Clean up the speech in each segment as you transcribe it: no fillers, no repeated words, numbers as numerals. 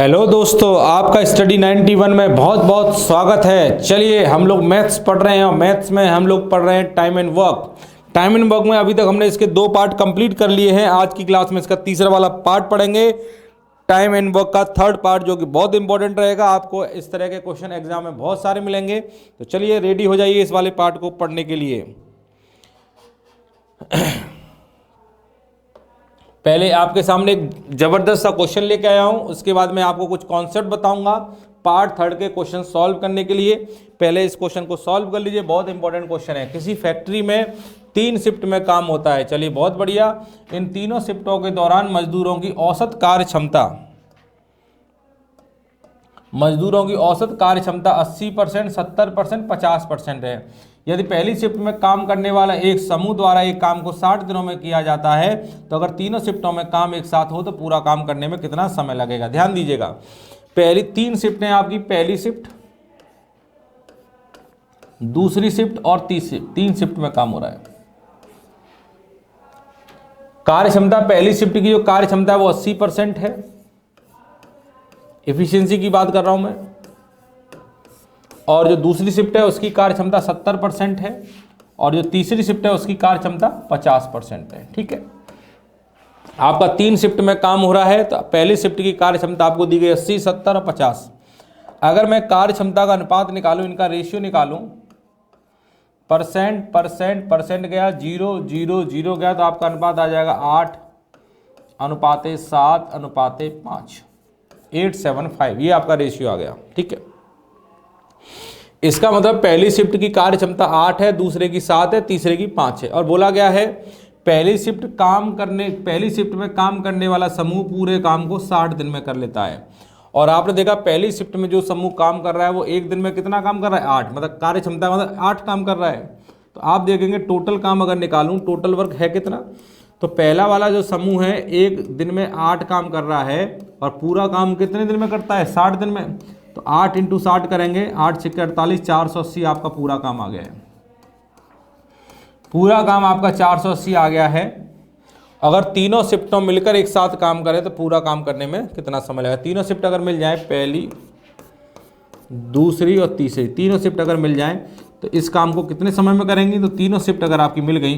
Hello दोस्तों, आपका study 91 में बहुत बहुत स्वागत है। चलिए, हम लोग मैथ्स पढ़ रहे हैं और मैथ्स में हम लोग पढ़ रहे हैं time and work. Time and work में अभी तक हमने इसके 2 पार्ट कंप्लीट कर लिए हैं। आज की क्लास में इसका तीसरा वाला पार्ट पढ़ेंगे, टाइम एंड वर्क का थर्ड पार्ट, जो कि बहुत इंपॉर्टेंट रहेगा। आपको इस तरह के क्वेश्चन एग्जाम में बहुत सारे मिलेंगे। तो चलिए रेडी हो जाइए इस वाले पार्ट को पढ़ने के लिए। पहले आपके सामने एक जबरदस्त सा क्वेश्चन लेके आया हूं, उसके बाद मैं आपको कुछ कॉन्सेप्ट बताऊंगा पार्ट थर्ड के क्वेश्चन सॉल्व करने के लिए। पहले इस क्वेश्चन को सॉल्व कर लीजिए, बहुत इंपॉर्टेंट क्वेश्चन है। किसी फैक्ट्री में 3 शिफ्ट में काम होता है। चलिए, बहुत बढ़िया। इन तीनों शिफ्टों के दौरान मजदूरों की औसत कार्य क्षमता 80%, 70%, 50% है। यदि पहली शिफ्ट में काम करने वाला एक समूह द्वारा एक काम को 60 दिनों में किया जाता है, तो अगर तीनों शिफ्टों में काम एक साथ हो तो पूरा काम करने में कितना समय लगेगा। ध्यान दीजिएगा, पहली 3 शिफ्टें आपकी, पहली शिफ्ट, दूसरी शिफ्ट और तीसरी 3 शिफ्ट में काम हो रहा है। कार्य क्षमता, पहली शिफ्ट की जो कार्य क्षमता है वो 80% है। एफिशिएंसी की बात कर रहा हूं मैं। और जो दूसरी शिफ्ट है उसकी कार्य क्षमता 70% है, और जो तीसरी शिफ्ट है उसकी कार्य क्षमता 50% है। ठीक है, आपका 3 शिफ्ट में काम हो रहा है, तो पहली शिफ्ट की कार्य क्षमता आपको दी गई 80, 70 और 50। अगर मैं कार्य क्षमता का अनुपात निकालूं, इनका रेशियो निकालूं, परसेंट गया, 0, 0, 0 गया, तो आपका अनुपात आ जाएगा 8:7:5, 875। ये आपका रेशियो आ गया। ठीक है, इसका मतलब पहली शिफ्ट की कार्य क्षमता 8 है, दूसरे की 7 है, तीसरे की 5 है। और बोला गया है पहली शिफ्ट में काम करने वाला समूह पूरे काम को 60 दिन में कर लेता है। और आपने देखा पहली शिफ्ट में जो समूह काम कर रहा है वो एक दिन में कितना काम कर रहा है, 8, मतलब कार्य क्षमता मतलब 8 काम कर रहा है। तो आप देखेंगे टोटल काम अगर निकालूं, टोटल वर्क है कितना, तो पहला वाला जो समूह है एक दिन में 8 काम कर रहा है, और पूरा काम कितने दिन में करता है, 60 दिन में। तो 8 × 60 करेंगे, 8 × 6 = 48, 480 आपका पूरा काम आ गया है। पूरा काम आपका 480 आ गया है। अगर तीनों शिफ्टों मिलकर एक साथ काम करें तो पूरा काम करने में कितना समय लगेगा। तीनों शिफ्ट अगर मिल जाए, पहली, दूसरी और तीसरी, तीनों शिफ्ट अगर मिल जाए तो इस काम को कितने समय में करेंगी। तो तीनों शिफ्ट अगर आपकी मिल गई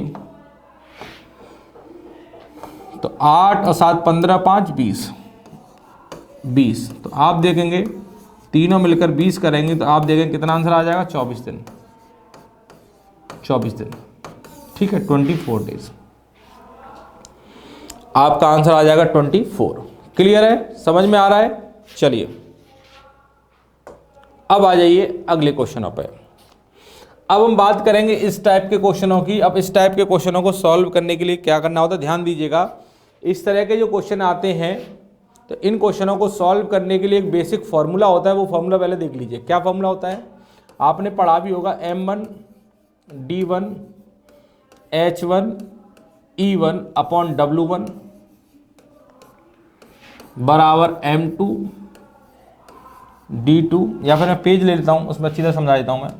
तो 8 और 7 15, 5 20। तो आप देखेंगे तीनों मिलकर 20 करेंगे तो आप देखेंगे कितना आंसर आ जाएगा, 24 दिन। 24 दिन, ठीक है, 24 डेज आपका आंसर आ जाएगा 24। क्लियर है, समझ में आ रहा है। चलिए अब आ जाइए अगले क्वेश्चनों पे। अब हम बात करेंगे इस टाइप के क्वेश्चनों की। अब इस टाइप के क्वेश्चनों को सॉल्व करने के लिए क्या करना होता है, ध्यान दीजिएगा। इस तरह के जो क्वेश्चन आते हैं तो इन क्वेश्चनों को सॉल्व करने के लिए एक बेसिक फार्मूला होता है। वो फार्मूला पहले देख लीजिए। क्या फार्मूला होता है, आपने पढ़ा भी होगा, M1D1 H1E1 अपॉन W1 बराबर M2D2, या फिर मैं पेज ले लेता हूँ, उसमें अच्छी तरह समझा देता हूँ मैं।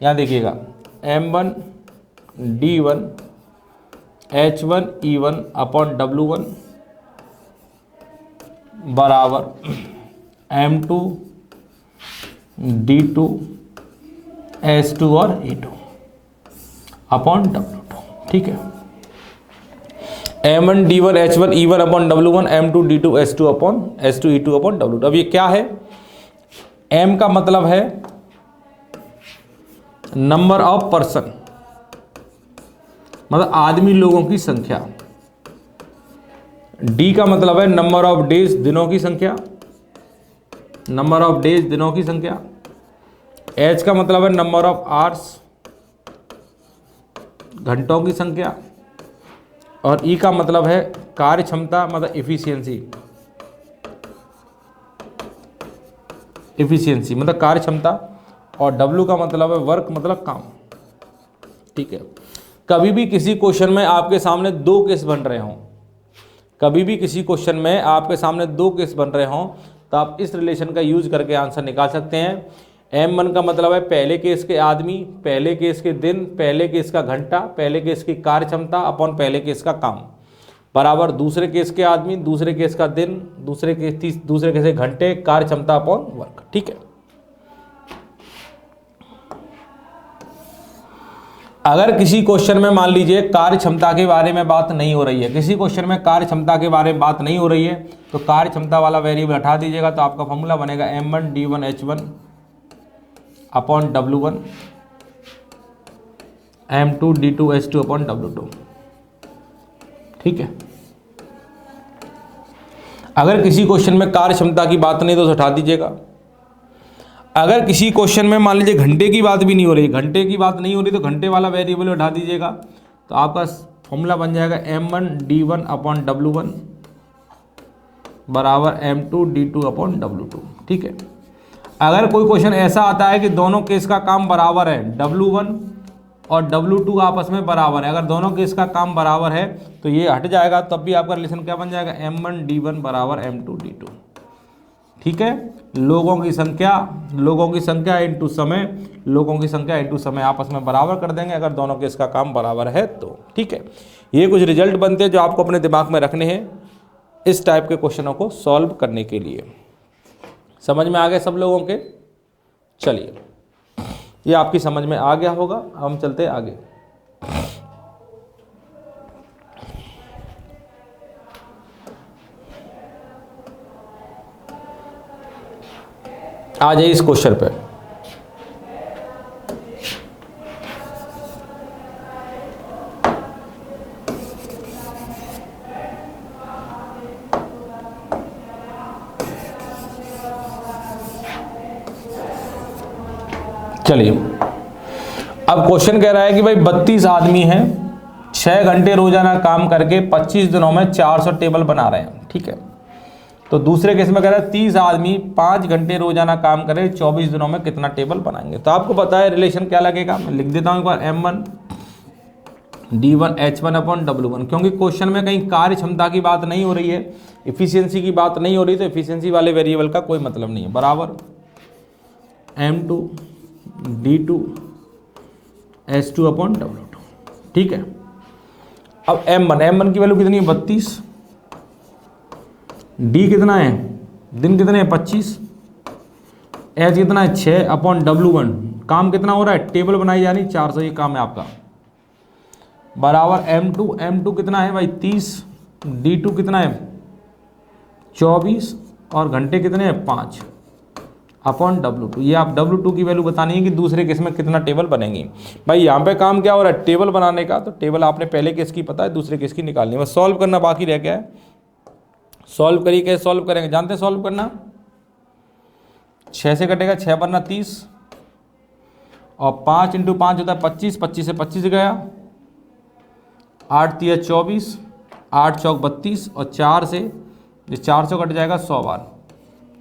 यहाँ देखिएगा, M1D1 H1E1 अपॉन W1 बराबर M2D2 S2 और E2 अपॉन W2। ठीक है, M1D1 H1E1 upon W1, M2D2 S2 E2 upon W2। अब ये क्या है, M का मतलब है नंबर ऑफ पर्सन, मतलब आदमी लोगों की संख्या। D का मतलब है नंबर ऑफ डेज, दिनों की संख्या, नंबर ऑफ डेज दिनों की संख्या। H का मतलब है नंबर ऑफ आवर्स, घंटों की संख्या। और E का मतलब है कार्य क्षमता, मतलब एफिशिएंसी मतलब कार्य क्षमता। और W का मतलब है वर्क, मतलब काम। ठीक है, कभी भी किसी क्वेश्चन में आपके सामने 2 केस बन रहे हों, तो आप इस रिलेशन का यूज करके आंसर निकाल सकते हैं। M1 का मतलब है पहले केस के आदमी, पहले केस के दिन, पहले केस का घंटा, पहले केस की कार्य क्षमता अपॉन पहले केस का काम। बराबर दूसरे केस के आदमी, दूसरे केस का दिन, दूसरे केस के घंटे, कार्य क्षमता अपॉन वर्क। ठीक है। अगर किसी क्वेश्चन में मान लीजिए कार्य क्षमता के बारे में बात नहीं हो रही है, किसी क्वेश्चन में कार्य क्षमता के बारे में बात नहीं हो रही है, तो कार्य क्षमता वाला वेरिएबल हटा दीजिएगा, तो आपका फॉर्मूला बनेगा m1d1h1 upon w1, m2d2h2 upon w2। ठीक है। अगर किसी क्वेश्चन में कार्य क्षमता की बात नहीं तो उसे हटा दीजिएगा। अगर किसी क्वेश्चन में मान लीजिए घंटे की बात भी नहीं हो रही, घंटे की बात नहीं हो रही, तो घंटे वाला वेरिएबल हटा दीजिएगा, तो आपका फॉर्मूला बन जाएगा m1d1 अपॉन w1 बराबर m2d2 अपॉन w2। ठीक है। अगर कोई क्वेश्चन ऐसा आता है कि दोनों केस का काम बराबर है, w1 और w2 आपस में बराबर है, अगर दोनों केस का काम बराबर है तो ये हट जाएगा, तब भी आपका रिलेशन क्या बन जाएगा, m1d1 बराबर m2d2। ठीक है। लोगों की संख्या इंटू समय, लोगों की संख्या इंटू समय आपस में बराबर कर देंगे अगर दोनों केस का काम बराबर है तो। ठीक है। ये कुछ रिजल्ट बनते हैं जो आपको अपने दिमाग में रखने हैं इस टाइप के क्वेश्चनों को सॉल्व करने के लिए। समझ में आ गए सब लोगों के? चलिए, ये आपकी समझ में आ गया होगा। हम चलते हैं आगे। आ जाइए इस क्वेश्चन पे। चलिए, अब क्वेश्चन कह रहा है कि भाई 32 आदमी हैं, 6 घंटे रोजाना काम करके 25 दिनों में 400 टेबल बना रहे हैं। ठीक है। तो दूसरे केस में कह रहा है 30 आदमी 5 घंटे रोजाना काम करें, 24 दिनों में कितना टेबल बनाएंगे। तो आपको पता है रिलेशन क्या लगेगा, मैं लिख देता हूं एक बार, m1d1h1 अपॉन w1, क्योंकि क्वेश्चन में कहीं कार्य क्षमता की बात नहीं हो रही है, इफिशियंसी की बात नहीं हो रही, तो इफिशियंसी वाले वेरिएबल का कोई मतलब नहीं है, बराबर m2d2h2 अपॉन w2। ठीक है। अब m1 की वैल्यू कितनी है, 32, डी कितना है, दिन कितने हैं 25, एच कितना है 6 अपॉन w1, काम कितना हो रहा है, टेबल बनाई जा रही 400, ये काम है आपका, बराबर m2 कितना है भाई 30, d2 कितना है 24 और घंटे कितने हैं 5 अपॉन w2। ये आप w2 की वैल्यू बतानी है कि दूसरे केस में कितना टेबल बनेंगी। भाई यहाँ पे काम क्या हो रहा है, टेबल बनाने का, तो टेबल आपने पहले केस की पता है, दूसरे केस की निकालनी है, बस सॉल्व करना बाकी रह गया है। सॉल्व करिए, कैसे सॉल्व करेंगे, जानते हैं सॉल्व करना, 6 से कटेगा 6 वरना 30 और 5 इंटू 5 होता है 25, 25 से 25 गया, 8 तिया 24, 8 चौक 32 और 4 से 400 कट जाएगा 100 बार,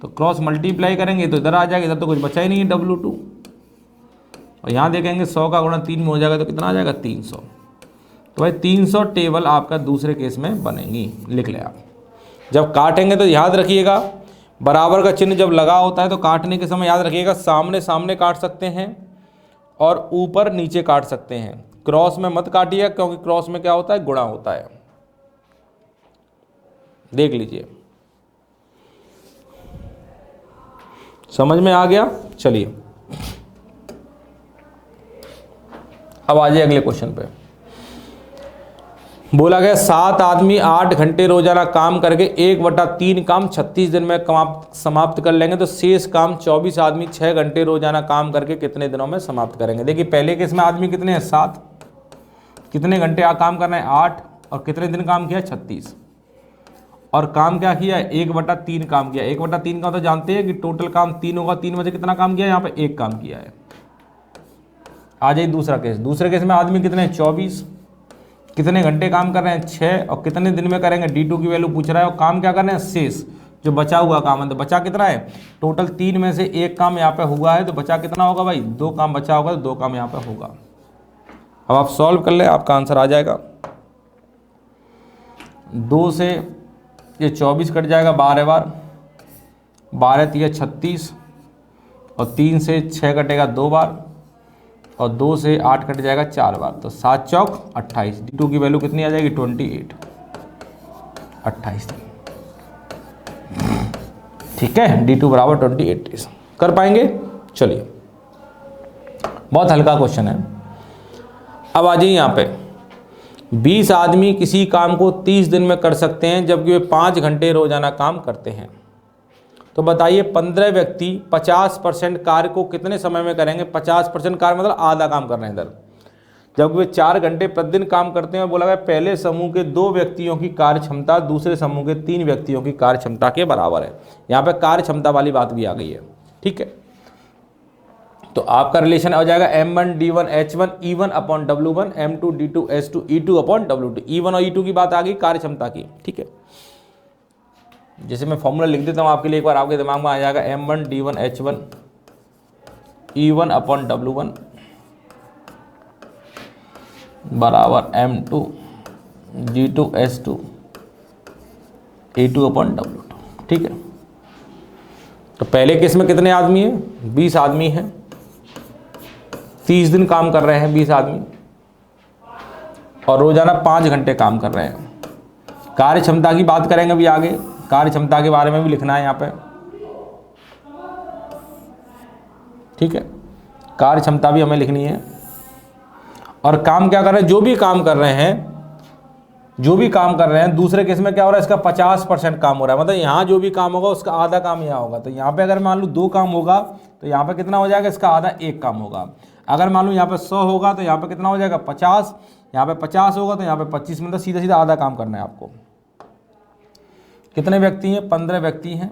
तो क्रॉस मल्टीप्लाई करेंगे तो इधर आ जाएगा, इधर तो कुछ बचा ही नहीं है w2, और यहाँ देखेंगे 100 का गुणा 3 में हो जाएगा तो कितना आ जाएगा 300। तो भाई 300 टेबल आपका दूसरे केस में बनेंगी, लिख ले आप। जब काटेंगे तो याद रखिएगा, बराबर का चिन्ह जब लगा होता है तो काटने के समय याद रखिएगा सामने सामने काट सकते हैं और ऊपर नीचे काट सकते हैं, क्रॉस में मत काटिए, क्योंकि क्रॉस में क्या होता है, गुणा होता है। देख लीजिए, समझ में आ गया? चलिए अब आ जाइए अगले क्वेश्चन पे। बोला गया 7 आदमी 8 घंटे रोजाना काम करके 1/3 काम 36 दिन में समाप्त कर लेंगे, तो शेष काम 24 आदमी 6 घंटे रोजाना काम करके कितने दिनों में समाप्त करेंगे। देखिए पहले केस में आदमी कितने हैं 7, कितने घंटे काम करना है 8, और कितने दिन काम किया 36, और काम क्या किया है 1/3 काम किया। 1/3 का तो जानते हैं कि टोटल काम 3 होगा, 3 में से कितना काम किया है, यहाँ पे 1 काम किया है। आ जाइए दूसरा केस, दूसरे केस में आदमी कितने हैं 24, कितने घंटे काम कर रहे हैं 6, और कितने दिन में करेंगे, d2 की वैल्यू पूछ रहा है, और काम क्या कर रहे हैं शेष, जो बचा हुआ काम है, तो बचा कितना है, टोटल 3 में से 1 काम यहाँ पे हुआ है, तो बचा कितना होगा भाई 2 काम बचा होगा, तो 2 काम यहाँ पे होगा। अब आप सॉल्व कर ले, आपका आंसर आ जाएगा। 2 से ये 24 कट जाएगा 12 बार, 12 तिया 36, और 3 से 6 कटेगा 2 बार, और 2 से 8 कट जाएगा 4 बार, तो 7 चौक 28, d2 की वैल्यू कितनी आ जाएगी 28। 28 दिन। ठीक है, D2 बराबर 28 डेज। कर पाएंगे? चलिए, बहुत हल्का क्वेश्चन है। अब आ जाइए यहाँ पे, 20 आदमी किसी काम को 30 दिन में कर सकते हैं जबकि वे 5 घंटे रोजाना काम करते हैं। तो बताइए 15 व्यक्ति 50% कार्य को कितने समय में करेंगे? 50% कार्य मतलब आधा काम कर रहे हैं इधर, जबकि वे 4 घंटे प्रतिदिन काम करते हैं। बोला गया पहले समूह के 2 व्यक्तियों की कार्य क्षमता दूसरे समूह के 3 व्यक्तियों की कार्य क्षमता के बराबर है। यहाँ पे कार्य क्षमता वाली बात भी आ गई है। ठीक है, तो आपका रिलेशन हो जाएगा M1 D1 H1 E1 upon W1 M2 D2 S2 E2 upon W2। E1 और E2 की बात आ गई कार्य क्षमता की। ठीक है, जैसे मैं फॉर्मूला लिख देता हूँ आपके लिए, एक बार आपके दिमाग में आ जाएगा M1 D1 H1 E1 upon W1 बराबर M2 G2 S2 E2 upon W2। ठीक है, तो पहले केस में कितने आदमी हैं? 20 आदमी हैं, 30 दिन काम कर रहे हैं 20 आदमी, और रोजाना 5 घंटे काम कर रहे हैं। कार्य क्षमता की बात करेंगे अभी आगे, कार्य क्षमता के बारे में भी लिखना है यहाँ पे। ठीक है, कार्य क्षमता भी हमें लिखनी है। और काम क्या कर रहे हैं? जो भी काम कर रहे हैं, दूसरे केस में क्या हो रहा है? इसका 50% काम हो रहा है, मतलब यहाँ जो भी काम होगा उसका आधा काम यहाँ होगा। तो यहाँ पे अगर मान लो 2 काम होगा तो यहाँ पे कितना हो जाएगा? इसका आधा 1 काम होगा। अगर मान लो यहाँ पे 100 होगा तो यहाँ पे कितना हो जाएगा? 50। यहाँ पे 50 होगा तो यहाँ पे 25, मतलब सीधा सीधा आधा काम करना है आपको। कितने व्यक्ति हैं? 15 व्यक्ति हैं,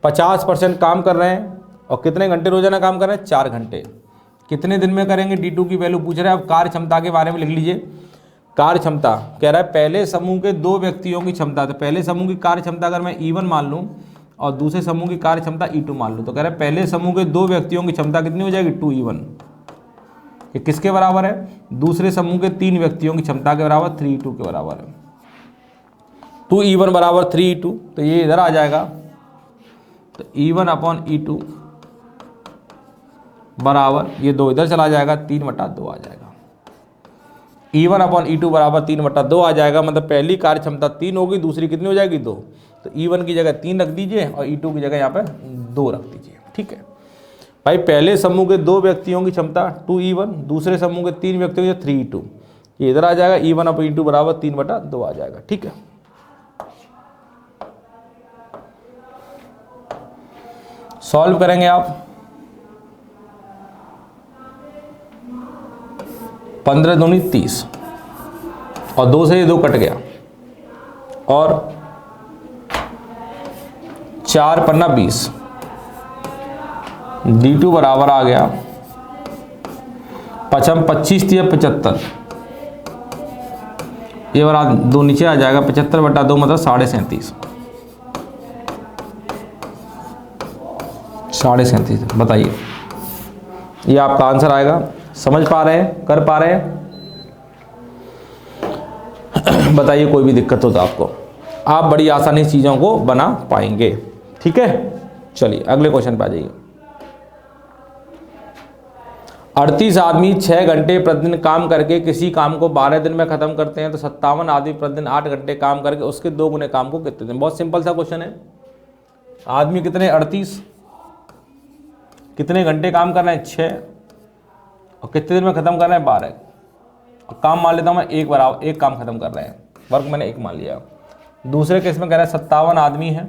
50% काम कर रहे हैं, और कितने घंटे रोजाना काम कर रहे हैं? 4 घंटे। कितने दिन में करेंगे? D2 की वैल्यू पूछ रहा है। अब कार्य क्षमता के बारे में लिख लीजिए। कार्य क्षमता कह रहा है पहले समूह के 2 व्यक्तियों की क्षमता, तो पहले समूह की कार्य क्षमता अगर मैं E1 मान लूँ और दूसरे समूह की कार्य क्षमता E2 मान लूँ, तो कह रहा है पहले समूह के 2 व्यक्तियों की क्षमता कितनी हो जाएगी? 2E1। ये किसके बराबर है? दूसरे समूह के 3 व्यक्तियों की क्षमता के बराबर 3E2 के बराबर है। 2E1 बराबर 3E2, तो ये इधर आ जाएगा, तो E1 अपॉन E2 बराबर, ये 2 इधर चला जाएगा, 3/2 आ जाएगा। E1 अपॉन E2 बराबर 3/2 आ जाएगा, मतलब पहली कार्य क्षमता 3 होगी, दूसरी कितनी हो जाएगी? 2। तो E1 की जगह 3 रख दीजिए और E2 की जगह यहाँ पे 2 रख दीजिए। ठीक है भाई, पहले समूह के 2 व्यक्तियों की क्षमता 2E1, दूसरे समूह के 3 व्यक्तियों की 3E2, ये इधर आ जाएगा। E1 अपॉन E2 बराबर 3/2 आ जाएगा। ठीक है, सॉल्व करेंगे आप। 15 दूनी 30 और 2 से ये 2 कट गया, और 4 पन्ना 20, D2 बराबर आ गया 25 या 75, ये वाला 2 नीचे आ जाएगा, 75/2 मतलब 37.5। 37.5 बताइए, ये आपका आंसर आएगा। समझ पा रहे हैं? कर पा रहे हैं? बताइए, कोई भी दिक्कत हो तो आपको, आप बड़ी आसानी से चीज़ों को बना पाएंगे। ठीक है, चलिए अगले क्वेश्चन पे आ जाइए। 38 आदमी 6 घंटे प्रतिदिन काम करके किसी काम को 12 दिन में खत्म करते हैं, तो 57 आदमी प्रतिदिन 8 घंटे काम करके उसके 2 गुने काम को कितने दिन? बहुत सिंपल सा क्वेश्चन है। आदमी कितने? 38। कितने घंटे काम कर रहे हैं? 6, और कितने दिन में खत्म कर रहे हैं? 12। और काम मान लेता हूँ मैं, एक काम खत्म कर रहे हैं, वर्क मैंने 1 मान लिया। दूसरे केस में कह रहा है 57 आदमी हैं,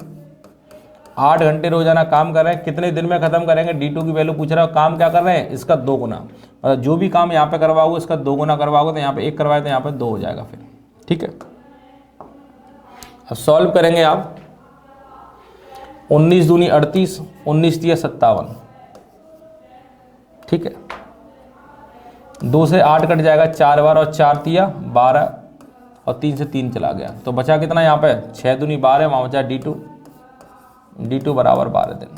8 घंटे रोजाना काम कर रहे हैं, कितने दिन में खत्म करेंगे? D2 की वैल्यू पूछ रहा है। काम क्या कर रहे हैं? इसका 2 गुना, मतलब जो भी काम यहाँ पे करवाओगे इसका 2 गुना करवाओगे, तो यहाँ पे 1 करवाए तो यहाँ पे 2 हो जाएगा फिर। ठीक है, अब सॉल्व करेंगे आप। 19 दूनी 38, 19 दिया 57। ठीक है, 2 से 8 कट जाएगा 4 बार, और 4 दिया 12, और 3 से 3 चला गया, तो बचा कितना यहाँ पे? 6 दूनी 12, वहाँ बचा D2 बराबर 12 दिन।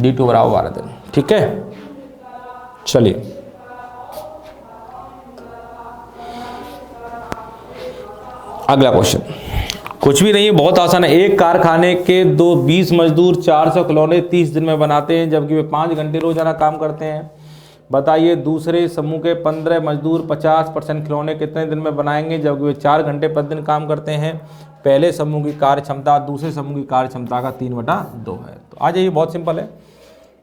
D2 बराबर 12 दिन। ठीक है, चलिए अगला क्वेश्चन। कुछ भी नहीं है, बहुत आसान है। एक कारखाने के 20 मजदूर 400 खिलौने 30 दिन में बनाते हैं, जबकि वे 5 घंटे रोजाना काम करते हैं। बताइए दूसरे समूह के 15 मजदूर 50% खिलौने कितने दिन में बनाएंगे जबकि वे 4 घंटे प्रतिदिन काम करते हैं। पहले समूह की कार्य क्षमता दूसरे समूह की कार्य क्षमता का 3/2 है। तो आ जाइए, बहुत सिंपल है।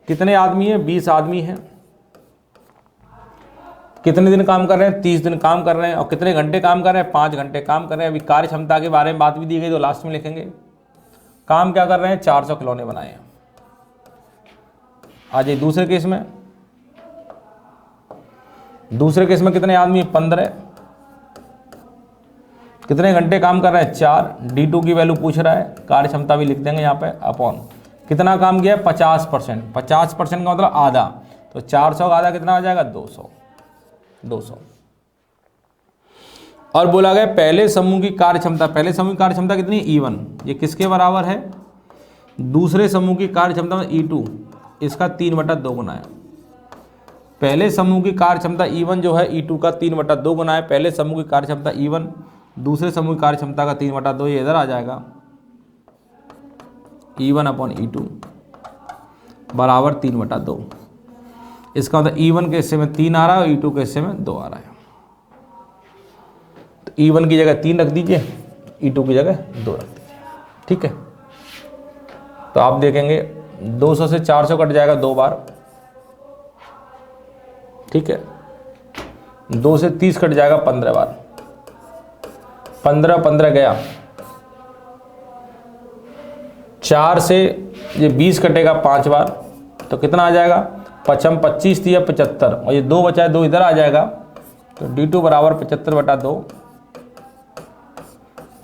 कितने आदमी हैं? 20 आदमी हैं। कितने दिन काम कर रहे हैं? 30 दिन काम कर रहे हैं। और कितने घंटे काम कर रहे हैं? 5 घंटे काम कर रहे हैं। अभी कार्य क्षमता के बारे में बात भी दी गई तो लास्ट में लिखेंगे। काम क्या कर रहे हैं? 400 खिलौने बनाए हैं। आ जाइए दूसरे केस में। दूसरे केस में कितने आदमी? 15। कितने घंटे काम कर रहे हैं? 4। D2 की वैल्यू पूछ रहा है, कार्य क्षमता भी लिख देंगे यहाँ पे अपॉन कितना काम किया है? 50%। 50% का मतलब आधा, तो 400 का आधा कितना आ जाएगा? 200। और बोला गया पहले समूह की कार्य क्षमता, पहले समूह की कार्य क्षमता कितनी? E1। ये किसके बराबर है? दूसरे समूह की कार्य क्षमता में E2, इसका 3/2 गुना है। पहले समूह की कार्य क्षमता E1 जो है E2 का 3/2 गुना है। पहले समूह की कार्य क्षमता E1, दूसरे समूह की कार्य क्षमता का 3/2, ये इधर आ जाएगा। E1/E2 बराबर 3/2। इसका मतलब E1 के हिस्से में 3 आ रहा है और E2 के हिस्से में 2 आ रहा है। तो E1 की जगह 3 रख दीजिए, E2 की जगह 2 रख दीजिए। ठीक है, तो आप देखेंगे 200 से 400 कट जाएगा 2 बार। ठीक है, 2 से 30 कट जाएगा 15 बार। 15 गया। 4 से ये 20 कटेगा 5 बार, तो कितना आ जाएगा? 25 थी या 75, और ये 2 बचा है, 2 इधर आ जाएगा। तो D2 बराबर 75/2,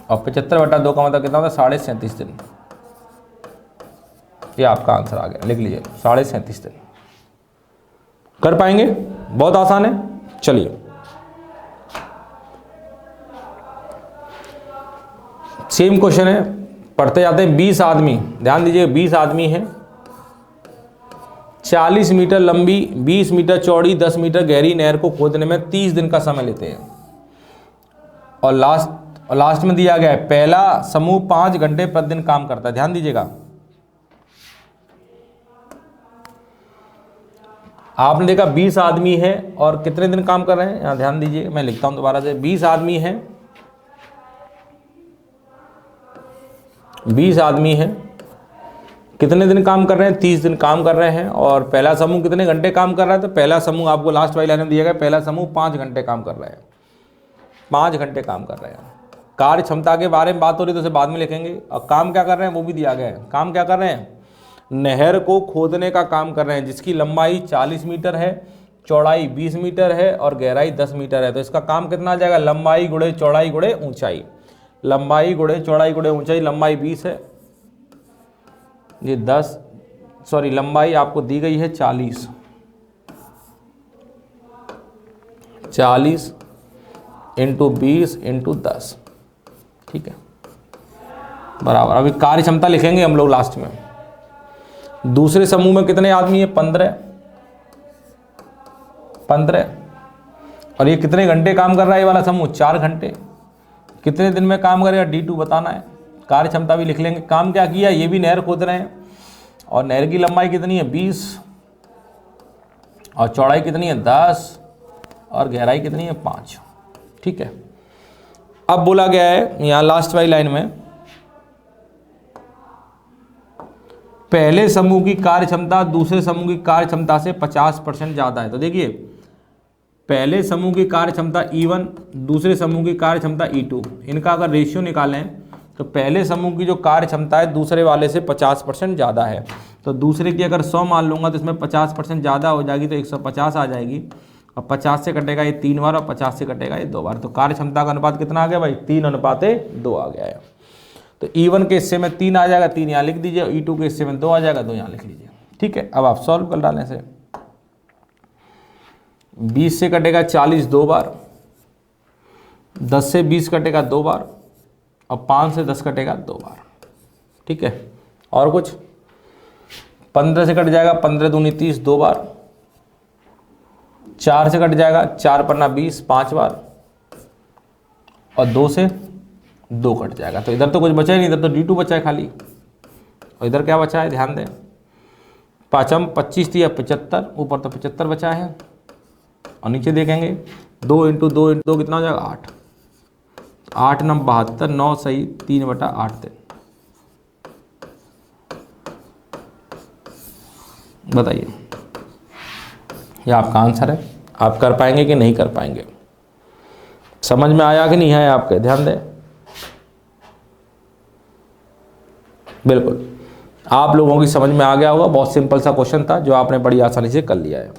और 75/2 का मतलब कितना होता है? 37.5 दिन। ये आपका आंसर आ गया, लिख लीजिए 37.5 दिन। कर पाएंगे? बहुत आसान है। चलिए सेम क्वेश्चन है, पढ़ते जाते हैं। 20 आदमी, ध्यान दीजिए, 20 आदमी हैं। 40 मीटर लंबी, 20 मीटर चौड़ी, 10 मीटर गहरी नहर को खोदने में 30 दिन का समय लेते हैं। और लास्ट में दिया गया है पहला समूह 5 घंटे प्रतिदिन काम करता है। ध्यान दीजिएगा, आपने देखा 20 आदमी है और कितने दिन काम कर रहे हैं? यहाँ ध्यान दीजिए, मैं लिखता हूं दोबारा से। 20 आदमी हैं, 20 आदमी हैं, कितने दिन काम कर रहे हैं? 30 दिन काम कर रहे हैं। और पहला समूह कितने घंटे काम कर रहा है? तो पहला समूह आपको लास्ट वाली लाइन में दिया गया, पहला समूह 5 घंटे काम कर रहे हैं। 5 घंटे काम कर रहे हैं। कार्य क्षमता के बारे में बात हो रही तो उसे बाद में लिखेंगे। और काम क्या कर रहे हैं वो भी दिया गया है। काम क्या कर रहे हैं? नहर को खोदने का काम कर रहे हैं, जिसकी लंबाई 40 मीटर है, चौड़ाई 20 मीटर है और गहराई 10 मीटर है। तो इसका काम कितना आ जाएगा? लंबाई गुणे चौड़ाई गुणे ऊंचाई। लंबाई गुणे चौड़ाई गुणे ऊंचाई, लंबाई 20 है, ये 10, सॉरी लंबाई आपको दी गई है 40 इंटू 20 इंटू 10। ठीक है, बराबर। अभी कार्य क्षमता लिखेंगे हम लोग लास्ट में। दूसरे समूह में कितने आदमी है? 15। और ये कितने घंटे काम कर रहा है ये वाला समूह? 4 घंटे। कितने दिन में काम करेगा? D2 बताना है। कार्य क्षमता भी लिख लेंगे। काम क्या किया? ये भी नहर खोद रहे हैं, और नहर की लंबाई कितनी है? 20, और चौड़ाई कितनी है? 10, और गहराई कितनी है? 5। ठीक है, अब बोला गया है यहाँ लास्ट वाली लाइन में, पहले समूह की कार्य क्षमता दूसरे समूह की कार्य क्षमता से 50% ज़्यादा है। तो देखिए, पहले समूह की कार्य क्षमता E1, दूसरे समूह की कार्य क्षमता E2, इनका अगर रेशियो निकालें तो पहले समूह की जो कार्य क्षमता है दूसरे वाले से 50% ज़्यादा है। तो दूसरे की अगर 100 मान लूँगा तो इसमें 50% ज़्यादा हो जाएगी, तो 150 आ जाएगी। और 50 से कटेगा ये 3 बार, और 50 से कटेगा ये 2 बार। तो कार्य क्षमता का अनुपात कितना आ गया भाई? 3:2 आ गया है। तो E1 के हिस्से में 3 आ जाएगा, 3 यहाँ लिख दीजिए। E2 के हिस्से में 2 आ जाएगा, 2 यहाँ लिख लीजिए। ठीक है, अब आप सॉल्व कर डालें से। 20 से कटेगा 40 2 बार, 10 से 20 कटेगा 2 बार, और 5 से 10 कटेगा 2 बार। ठीक है, और कुछ? 15 से कट जाएगा 15 दूनी 30 2 बार, 4 से कट जाएगा 4 पन्ना 20 5 बार, और 2 से 2 कट जाएगा। तो इधर तो कुछ बचा ही नहीं, इधर तो D2 बचा है खाली। और इधर क्या बचा है? ध्यान दें, 5 25 थी या 75, ऊपर तो 75 बचा है। और नीचे देखेंगे 2 इंटू 2 इंटू 2 कितना हो जाएगा 8, 8 9 72, 9 सही 3/8 दिन। बताइए ये आपका आंसर है। आप कर पाएंगे कि नहीं कर पाएंगे? समझ में आया कि नहीं आया आपके? ध्यान दें। बिल्कुल आप लोगों की समझ में आ गया होगा। बहुत सिंपल सा क्वेश्चन था जो आपने बड़ी आसानी से कर लिया है।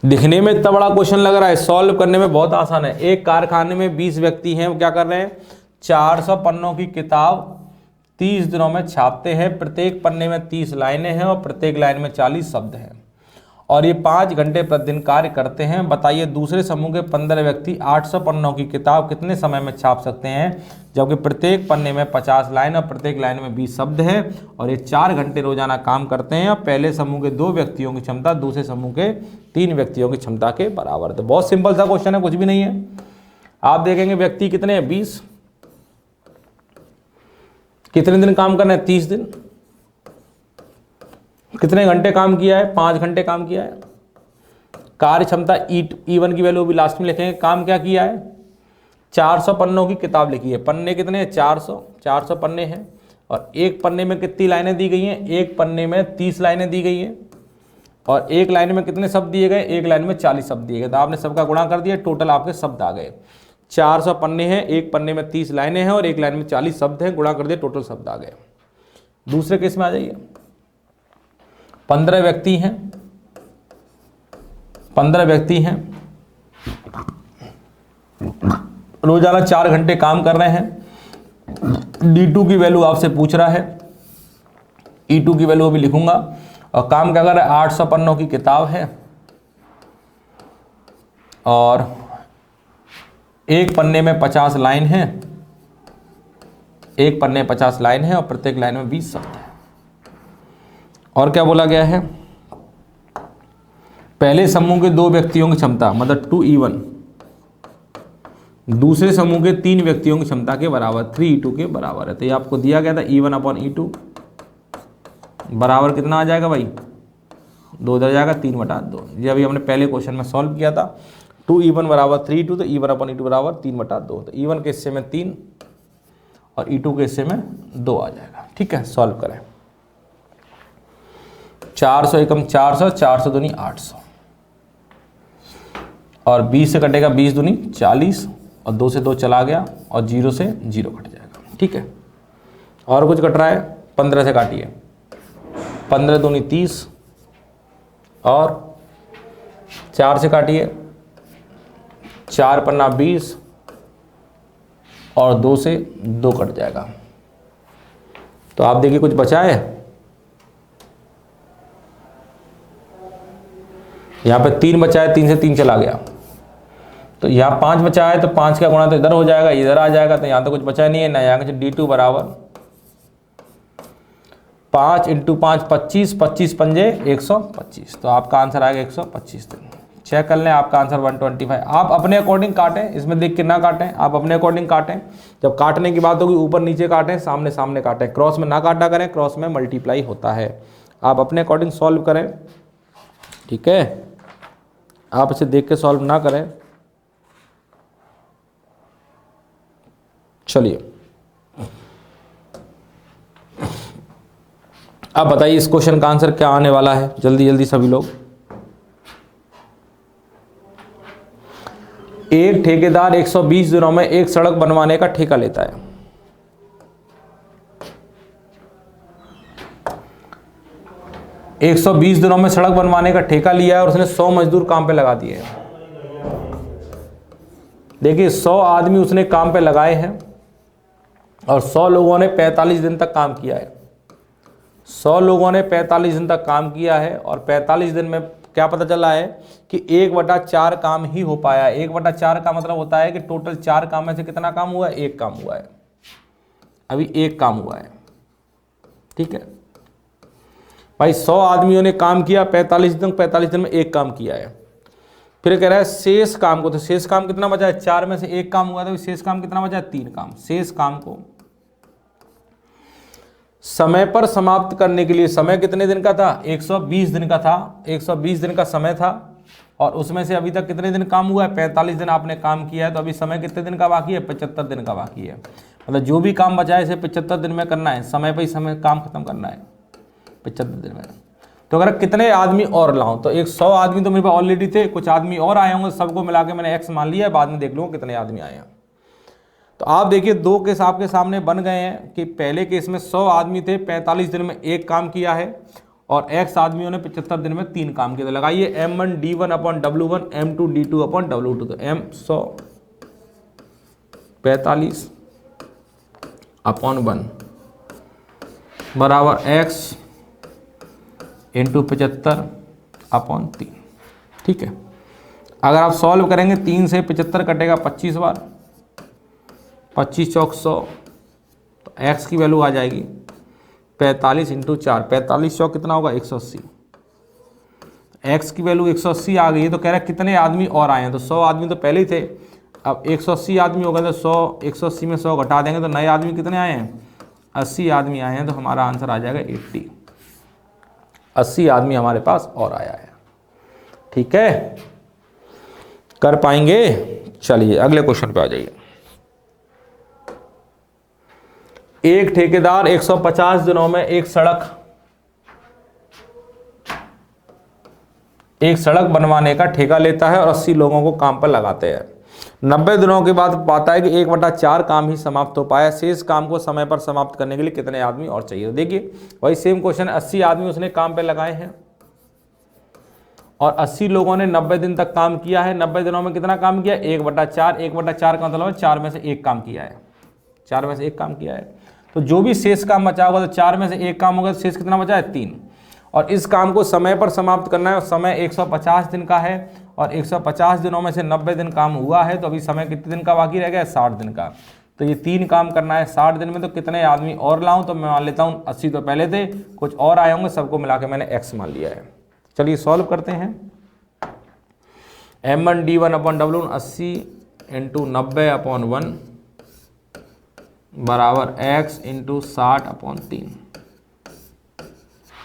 दिखने में इतना बड़ा क्वेश्चन लग रहा है, सॉल्व करने में बहुत आसान है। एक कारखाने में 20 व्यक्ति हैं, वो क्या कर रहे हैं 400 पन्नों की किताब 30 दिनों में छापते हैं। प्रत्येक पन्ने में 30 लाइनें हैं और प्रत्येक लाइन में 40 शब्द हैं और ये 5 घंटे प्रतिदिन कार्य करते हैं। बताइए दूसरे समूह के 15 व्यक्ति 800 पन्नों की किताब कितने समय में छाप सकते हैं, जबकि प्रत्येक पन्ने में 50 लाइन और प्रत्येक लाइन में 20 शब्द हैं और ये 4 घंटे रोजाना काम करते हैं। पहले समूह के 2 व्यक्तियों की क्षमता दूसरे समूह के 3 व्यक्तियों की क्षमता के बराबर है। तो बहुत सिंपल सा क्वेश्चन है, कुछ भी नहीं है। आप देखेंगे व्यक्ति कितने हैं 20, कितने दिन काम करना है 30 दिन, कितने घंटे काम किया है 5 घंटे काम किया है। कार्य क्षमता E1 की वैल्यू भी लास्ट में लिखेंगे। काम क्या किया है 400 पन्नों की किताब लिखी है। पन्ने कितने हैं 400 पन्ने हैं और एक पन्ने में कितनी लाइनें दी गई हैं, एक पन्ने में 30 लाइनें दी गई हैं और एक लाइन में कितने शब्द दिए गए, एक लाइन में 40 शब्द दिए गए। तो आपने सबका गुणा कर दिया, टोटल आपके शब्द आ गए। 400 पन्ने हैं, एक पन्ने में 30 लाइनें हैं और एक लाइन में 40 शब्द हैं, गुणा कर दिए, टोटल शब्द आ गए। दूसरे केस में आ जाइए। 15 व्यक्ति हैं, 15 व्यक्ति हैं, रोजाना 4 घंटे काम कर रहे हैं। D2 की वैल्यू आपसे पूछ रहा है, E2 की वैल्यू भी लिखूंगा। और काम क्या कर रहा है 800 पन्नों की किताब है और एक पन्ने में 50 लाइन है, एक पन्ने 50 लाइन है और प्रत्येक लाइन में 20 शब्द है। और क्या बोला गया है, पहले समूह के 2 व्यक्तियों की क्षमता मतलब 2E1 दूसरे समूह के 3 व्यक्तियों की क्षमता के बराबर 3E2 के बराबर है। तो ये आपको दिया गया था E1/E2 बराबर कितना आ जाएगा भाई 2 इधर जाएगा 3/2। ये अभी हमने पहले क्वेश्चन में सॉल्व किया था। 2E1 बराबर 3E2 तो E1/E2 बराबर 3/2। तो E1 के हिस्से में 3 और E2 के हिस्से में 2 आ जाएगा। ठीक है, सॉल्व करें। 400 एकम 400, 400 दूनी 800 और 20 से कटेगा 20 दूनी 40 और 2 से 2 चला गया और 0 से 0 कट जाएगा। ठीक है, और कुछ कट रहा है 15 से काटिए, 15 दूनी 30 और 4 से काटिए, 4 पन्ना 20 और 2 से 2 कट जाएगा। तो आप देखिए कुछ बचा है, यहाँ पे 3 बचा है, 3 से 3 चला गया। तो यहाँ 5 बचा है तो 5 का गुणा तो इधर हो जाएगा, इधर आ जाएगा। तो यहाँ तो कुछ बचा नहीं है ना। यहाँ का D2 बराबर 5 × 5 25, 25 पंजे 125। तो आपका आंसर आएगा 125 दिन। चेक कर लें, आपका आंसर 125। आप अपने अकॉर्डिंग काटें, इसमें देख के ना काटें, आप अपने अकॉर्डिंग काटें। जब काटने की बात होगी ऊपर नीचे काटें, सामने सामने काटें, क्रॉस में ना काटा करें, क्रॉस में मल्टीप्लाई होता है। आप अपने अकॉर्डिंग सॉल्व करें। ठीक है, आप इसे देख के सॉल्व ना करें। चलिए अब बताइए इस क्वेश्चन का आंसर क्या आने वाला है, जल्दी जल्दी सभी लोग। एक ठेकेदार 120 दिनों में एक सड़क बनवाने का ठेका लेता है। एक 120 दिनों में सड़क बनवाने का ठेका लिया है और उसने 100 मजदूर काम पे लगा दिए हैं। देखिए 100 आदमी उसने काम पे लगाए हैं और 100 लोगों ने 45 दिन तक काम किया है। 100 लोगों ने 45 दिन तक काम किया है और 45 दिन में क्या पता चला है कि 1/4 काम ही हो पाया है। 1/4 का मतलब होता है कि टोटल 4 काम में से कितना काम हुआ है, 1 काम हुआ है। अभी 1 काम हुआ है। ठीक है भाई, 100 आदमियों ने काम किया 45 दिन, 45 दिन में 1 काम किया है। फिर कह रहा है शेष काम को, तो शेष काम कितना बचा है, 4 में से 1 काम हुआ था, शेष काम कितना बचा है, 3 काम। शेष काम को समय पर समाप्त करने के लिए समय कितने दिन का था, 120 दिन का था। 120 दिन का समय था और उसमें से अभी तक कितने दिन काम हुआ है, 45 दिन आपने काम किया है, तो अभी समय कितने दिन का बाकी है, 75 दिन का बाकी है। मतलब जो भी काम बचा है इसे 75 दिन में करना है, समय पर ही समय काम खत्म करना है 75 दिन में। तो अगर कितने आदमी और लाऊं, तो एक 100 आदमी तो मेरे पास ऑलरेडी थे, कुछ आदमी और आए होंगे, सबको मिला के मैंने एक्स मान लिया है, बाद में देख लूँगा कितने आदमी आए हैं। तो आप देखिए 2 केस आपके सामने बन गए हैं कि पहले केस में 100 आदमी थे, 45 दिन में 1 काम किया है, और एक्स आदमियों ने 75 दिन में 3 काम किए। तो लगाइए M1D1/W1 M2D2/W2। तो M 100 45/1 बराबर x इंटू 75/3। ठीक है, अगर आप सॉल्व करेंगे 3 से 75 कटेगा 25 बार, 25 चौक 100, तो x की वैल्यू आ जाएगी 45 इंटू 4, 45 चौक कितना होगा 180। x की वैल्यू 180 आ गई है। तो कह रहा है कितने आदमी और आए हैं, तो 100 आदमी तो पहले ही थे, अब 180 आदमी हो गए, तो 180 में 100 घटा देंगे तो नए आदमी कितने आए हैं, 80 आदमी आए हैं। तो हमारा आंसर आ जाएगा 80 आदमी हमारे पास और आया है। ठीक है, कर पाएंगे। चलिए अगले क्वेश्चन पे आ जाइए। एक ठेकेदार 150 दिनों में एक सड़क बनवाने का ठेका लेता है और 80 लोगों को काम पर लगाते हैं। 90 दिनों के बाद पाता है कि 1/4 काम ही समाप्त हो पाया, शेष काम को समय पर समाप्त करने के लिए कितने आदमी और चाहिए। तो देखिए वही सेम क्वेश्चन, 80 आदमी उसने काम पे लगाए हैं और 80 लोगों ने 90 दिन तक काम किया है। 90 दिनों में कितना काम किया, 1/4। 1/4 का मतलब 4 में से 1 काम किया है, 4 में से 1 काम किया है। तो जो भी शेष काम बचा होगा, तो 4 में से 1 काम होगा, तो शेष कितना बचा है 3। और इस काम को समय पर समाप्त करना है, और समय 150 दिन का है, और 150 दिनों में से 90 दिन काम हुआ है, तो अभी समय कितने दिन का बाकी रह गया, 60 दिन का। तो ये 3 काम करना है 60 दिन में। तो कितने आदमी और लाऊं, तो मैं मान लेता हूँ 80 तो पहले थे, कुछ और आए होंगे, सबको मिला के मैंने x मान लिया है। चलिए सॉल्व करते हैं। M1D1/W 80 इंटू 90/1 बराबर x इंटू 60/3।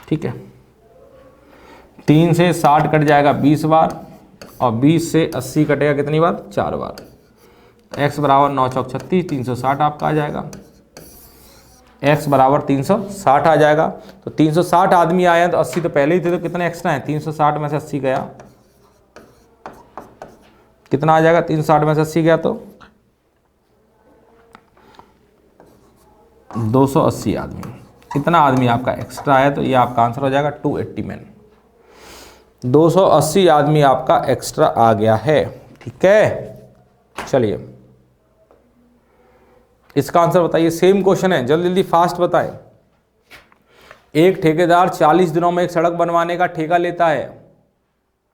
ठीक है, 3 से 60 कट जाएगा 20 बार, और 20 से 80 कटेगा कितनी बार, 4 बार। x बराबर 9 चौक 36, 360 आपका आ जाएगा। x बराबर 360 आ जाएगा। तो 360 आदमी आए हैं, तो 80 तो पहले ही थे, तो कितने एक्स्ट्रा हैं, 360 में से 80 गया, कितना आ जाएगा, 360 में से 80 गया तो 280 आदमी। इतना आदमी आपका एक्स्ट्रा है, तो ये आपका आंसर हो जाएगा 280 मैन। 280 आदमी आपका एक्स्ट्रा आ गया है। ठीक है, चलिए इसका आंसर बताइए। सेम क्वेश्चन है, जल्दी जल्दी फास्ट बताएं। एक ठेकेदार 40 दिनों में एक सड़क बनवाने का ठेका लेता है।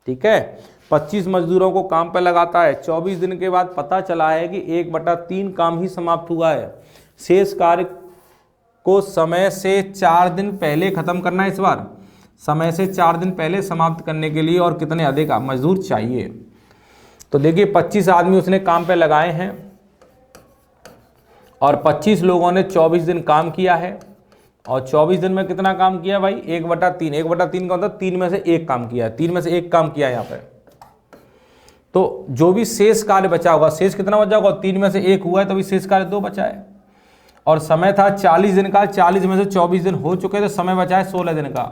ठीक है, 25 मजदूरों को काम पर लगाता है। 24 दिन के बाद पता चला है कि 1/3 काम ही समाप्त हुआ है। शेष कार्य को समय से 4 दिन पहले खत्म करना है। इस बार समय से 4 दिन पहले समाप्त करने के लिए और कितने अधिक मजदूर चाहिए। तो देखिए 25 आदमी उसने काम पे लगाए हैं, और 25 लोगों ने 24 दिन काम किया है, और 24 दिन में कितना काम किया भाई, 1/3। 1/3 का मतलब 3 में से 1 काम किया है, 3 में से 1 काम किया है यहाँ पे। तो जो भी शेष कार्य बचा होगा, शेष कितना बचा होगा, 3 में से 1 हुआ है, तो अभी शेष कार्य 2 बचा है। और समय था 40 दिन का, 40 में से 24 दिन हो चुके, तो समय बचा है 16 दिन का।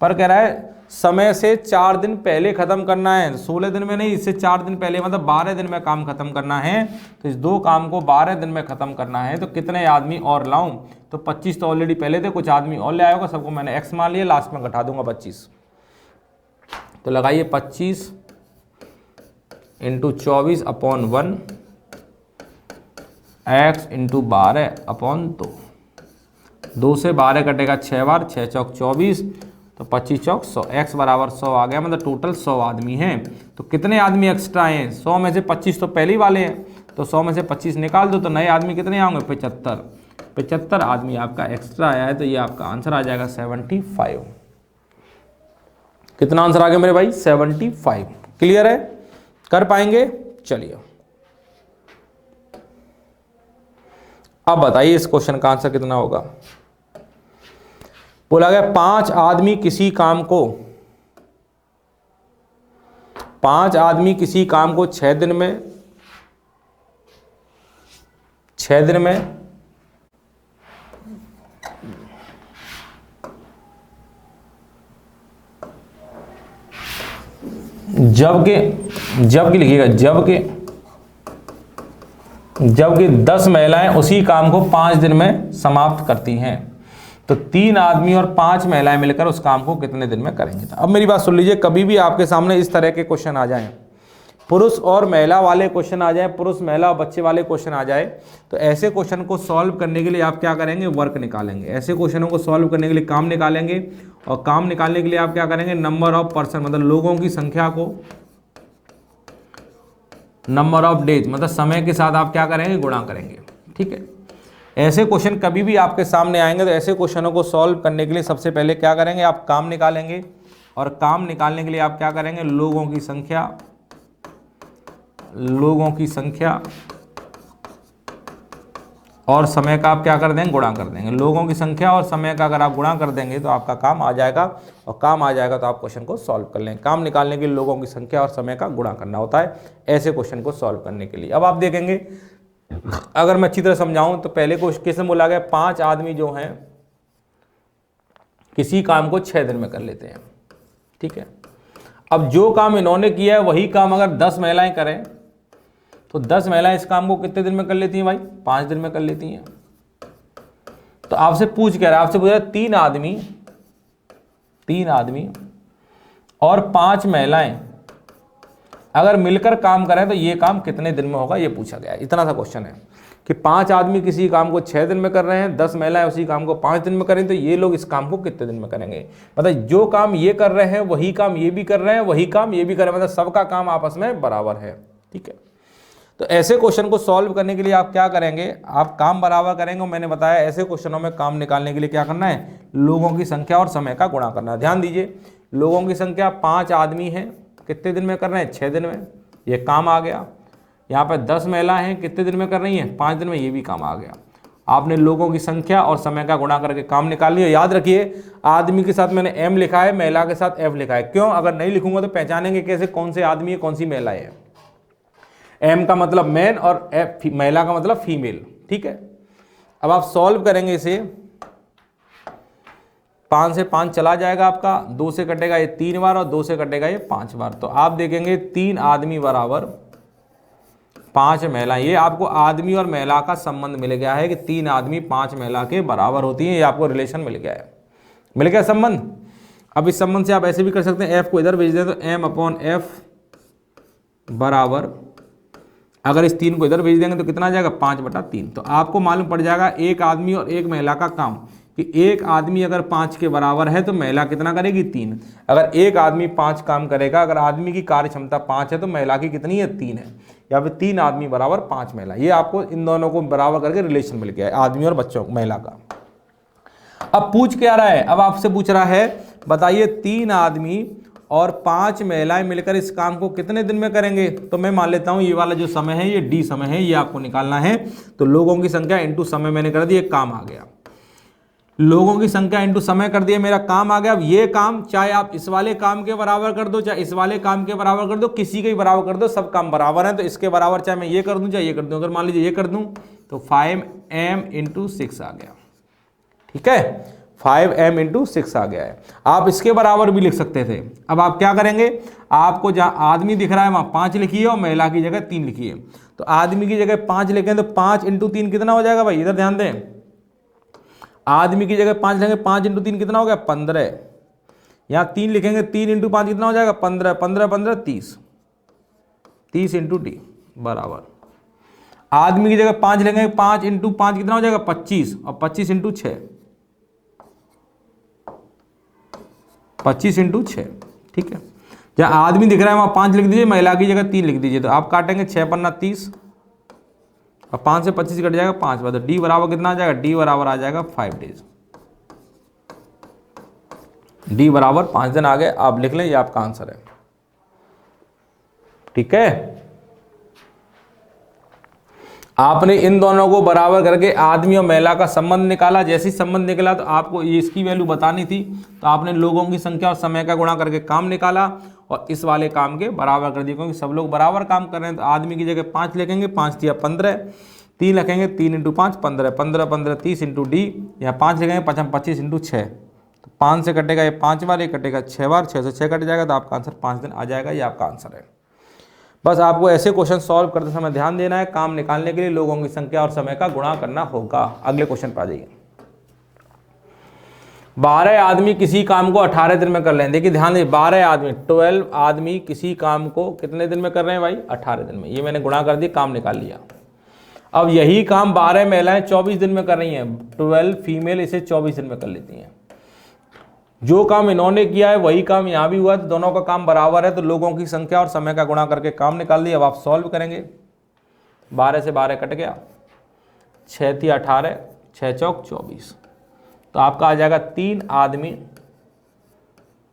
पर कह रहा है समय से 4 दिन पहले खत्म करना है, 16 दिन में नहीं, इससे 4 दिन पहले, मतलब 12 दिन में काम खत्म करना है। तो इस 2 काम को 12 दिन में खत्म करना है। तो कितने आदमी और लाऊं, तो 25 तो ऑलरेडी पहले थे, कुछ आदमी और ले आया होगा, सबको मैंने x मान लिया, लास्ट में घटा दूंगा 25। तो लगाइए 25 इंटू 24/1 x इंटू 12/2। 2 से 12 कटेगा 6 बार, 6 चौक 24, तो 25 चौक 100। x बराबर 100 आ गया, मतलब टोटल 100 आदमी हैं। तो कितने आदमी एक्स्ट्रा हैं, 100 में से 25 तो पहले ही वाले हैं, तो 100 में से 25 निकाल दो, तो नए आदमी कितने आएंगे, 75 आदमी आपका एक्स्ट्रा आया है। तो ये आपका आंसर आ जाएगा 75। कितना आंसर आ गया मेरे भाई, 75। क्लियर है, कर पाएंगे। चलिए अब बताइए इस क्वेश्चन का आंसर कितना होगा। बोला गया 5 आदमी किसी काम को 5 आदमी किसी काम को 6 दिन में जबकि लिखिएगा, जबकि 10 महिलाएं उसी काम को 5 दिन में समाप्त करती हैं, तो 3 आदमी और 5 महिलाएं मिलकर उस काम को कितने दिन में करेंगे। अब मेरी बात सुन लीजिए, कभी भी आपके सामने इस तरह के क्वेश्चन आ जाएं, पुरुष और महिला वाले क्वेश्चन आ जाए, पुरुष महिला और बच्चे वाले क्वेश्चन आ जाए, तो ऐसे क्वेश्चन को सॉल्व करने के लिए आप क्या करेंगे, वर्क निकालेंगे। ऐसे क्वेश्चनों को सॉल्व करने के लिए काम निकालेंगे, और काम निकालने के लिए आप क्या करेंगे, नंबर ऑफ पर्सन मतलब लोगों की संख्या को नंबर ऑफ डेज मतलब समय के साथ आप क्या करेंगे, गुणा करेंगे। ठीक है, ऐसे क्वेश्चन कभी भी आपके सामने आएंगे तो ऐसे क्वेश्चनों को सॉल्व करने के लिए सबसे पहले क्या करेंगे, आप काम निकालेंगे, और काम निकालने के लिए आप क्या करेंगे, लोगों की संख्या और समय का आप क्या कर देंगे, गुणा कर देंगे। लोगों की संख्या और समय का अगर आप गुणा कर देंगे तो आपका काम आ जाएगा, और काम आ जाएगा तो आप क्वेश्चन को सॉल्व कर लेंगे। काम निकालने के लिए लोगों की संख्या और समय का गुणा करना होता है ऐसे क्वेश्चन को सॉल्व करने के लिए। अब आप देखेंगे, अगर मैं अच्छी तरह समझाऊं तो पहले क्वेश्चन बोला गया 5 आदमी जो हैं किसी काम को 6 दिन में कर लेते हैं। ठीक है, अब जो काम इन्होंने किया है वही काम अगर 10 महिलाएं करें तो 10 महिलाएं इस काम को कितने दिन में कर लेती हैं भाई, 5 दिन में कर लेती हैं। तो आपसे पूछ क्या रहा है, आपसे पूछ रहा है 3 आदमी और 5 महिलाएं अगर मिलकर काम करें तो ये काम कितने दिन में होगा, ये पूछा गया है। इतना सा क्वेश्चन है कि 5 आदमी किसी काम को 6 दिन में कर रहे हैं, 10 महिलाएं उसी काम को 5 दिन में करें, तो ये लोग इस काम को कितने दिन में करेंगे। मतलब जो काम ये कर रहे हैं वही काम ये भी कर रहे हैं, वही काम ये भी कर रहे हैं, मतलब सबका काम आपस में बराबर है। ठीक है, तो ऐसे क्वेश्चन को सॉल्व करने के लिए आप क्या करेंगे, आप काम बराबर करेंगे। मैंने बताया ऐसे क्वेश्चनों में काम निकालने के लिए क्या करना है, लोगों की संख्या और समय का गुणा करना है। ध्यान दीजिए, लोगों की संख्या 5 आदमी हैं, कितने दिन में कर रहे हैं, 6 दिन में, ये काम आ गया। यहाँ पर 10 महिलाएं हैं, कितने दिन में कर रही हैं, 5 दिन में, ये भी काम आ गया। आपने लोगों की संख्या और समय का गुणा करके काम निकाल लिया। याद रखिए, आदमी के साथ मैंने m लिखा है, महिला के साथ f लिखा है। क्यों, अगर नहीं लिखूंगा तो पहचानेंगे कैसे कौन से आदमी है कौन सी महिला है। m का मतलब मैन और f महिला का मतलब फीमेल। ठीक है, अब आप सॉल्व करेंगे इसे, 5 से 5 चला जाएगा आपका, 2 से कटेगा ये 3 बार और 2 से कटेगा ये 5 बार। तो आप देखेंगे 3 आदमी बराबर 5 महिला। ये आपको आदमी और महिला का संबंध मिल गया है कि 3 आदमी 5 महिला के बराबर होती हैं। ये आपको रिलेशन मिल गया है, मिल गया संबंध। अब इस संबंध से आप ऐसे भी कर सकते हैं, f को इधर भेज दें तो m/f बराबर, अगर इस 3 को इधर भेज देंगे तो कितना आ जाएगा, 5/3। तो आपको मालूम पड़ जाएगा एक आदमी और एक महिला का काम, कि एक आदमी अगर 5 के बराबर है तो महिला कितना करेगी, 3। अगर एक आदमी 5 काम करेगा, अगर आदमी की कार्य क्षमता 5 है तो महिला की कितनी है, 3 है। या फिर 3 आदमी बराबर 5 महिला। ये आपको इन दोनों को बराबर करके रिलेशन मिल गया है, आदमी और बच्चों महिला का। अब पूछ क्या रहा है, अब आपसे पूछ रहा है बताइए 3 आदमी और 5 महिलाएं मिलकर इस काम को कितने दिन में करेंगे। तो मैं मान लेता हूं ये वाला जो समय है ये डी समय है, ये आपको निकालना है। तो लोगों की संख्या इंटू समय मैंने कर दिया, काम आ गया। लोगों की संख्या इंटू समय कर दिया, मेरा काम आ गया। अब ये काम चाहे आप इस वाले काम के बराबर कर दो, चाहे इस वाले काम के बराबर कर दो, किसी के भी बराबर कर दो, सब काम बराबर है। तो इसके बराबर चाहे मैं ये कर दूं चाहे ये कर दूं। अगर मान लीजिए ये कर दूं तो 5m × 6 आ गया। ठीक है, 5m × 6 आ गया है। आप इसके बराबर भी लिख सकते थे। अब आप क्या करेंगे, आपको जहां आदमी दिख रहा है वहां 5 लिखिए और महिला की जगह 3 लिखिए। तो आदमी की जगह 5 लिखें तो 5 × 3 कितना हो जाएगा भाई, इधर ध्यान दें। आदमी की जगह 5 लिखेंगे, 5 × 3 कितना हो गया, 15। यहां 3 लिखेंगे, 3 × 5 कितना हो जाएगा, 15, 15, 15, 30, 30 × d बराबर। आदमी की जगह 5 लेंगे, 5 × 5 कितना हो जाएगा, 25, और 25 × 6, 25 × 6। ठीक है, जहां आदमी दिख रहा है वहां 5 लिख दीजिए, महिला की जगह 3 लिख दीजिए। तो आप काटेंगे 6 पन्ना 30 और 5 से 25 कट जाएगा 5 बार। तो डी बराबर कितना आ जाएगा, डी बराबर आ जाएगा 5 डेज। डी बराबर 5 दिन आ गए, आप लिख लें, ये आपका आंसर है। ठीक है, आपने इन दोनों को बराबर करके आदमी और महिला का संबंध निकाला। जैसे ही संबंध निकला तो आपको ये इसकी वैल्यू बतानी थी, तो आपने लोगों की संख्या और समय का गुणा करके काम निकाला। और इस वाले काम के बराबर कर दिया, क्योंकि सब लोग बराबर काम कर रहे हैं। तो आदमी की जगह 5 लिखेंगे, 5 दिया 15, 3 लिखेंगे, 3 इंटू 5 15, 15 15 30 इंटू डी, यहाँ 5 लिखेंगे, 5 25 इंटू 6, तो 5 से कटेगा ये 5 बार, ये कटेगा 6 बार, 6 से 6 कट जाएगा, तो आपका आंसर 5 दिन आ जाएगा। ये आपका आंसर है। बस आपको ऐसे क्वेश्चन सॉल्व करते समय ध्यान देना है, काम निकालने के लिए लोगों की संख्या और समय का गुणा करना होगा। अगले क्वेश्चन पर आ जाइए। 12 आदमी किसी काम को 18 दिन में कर लें। देखिए ध्यान दीजिए, 12 आदमी किसी काम को कितने दिन में कर रहे हैं भाई? 18 दिन में। ये मैंने गुणा कर दी, काम निकाल लिया। अब यही काम 12 महिलाएं 24 दिन में कर रही हैं। 12 फीमेल इसे 24 दिन में कर लेती हैं। जो काम इन्होंने किया है वही काम यहाँ भी हुआ है, तो दोनों का काम बराबर है, तो लोगों की संख्या और समय का गुणा करके काम निकाल दिया। अब आप सॉल्व करेंगे। 12 से 12 कट गया, 6 थी 18, 6 चौक 24, तो आपका आ जाएगा 3 आदमी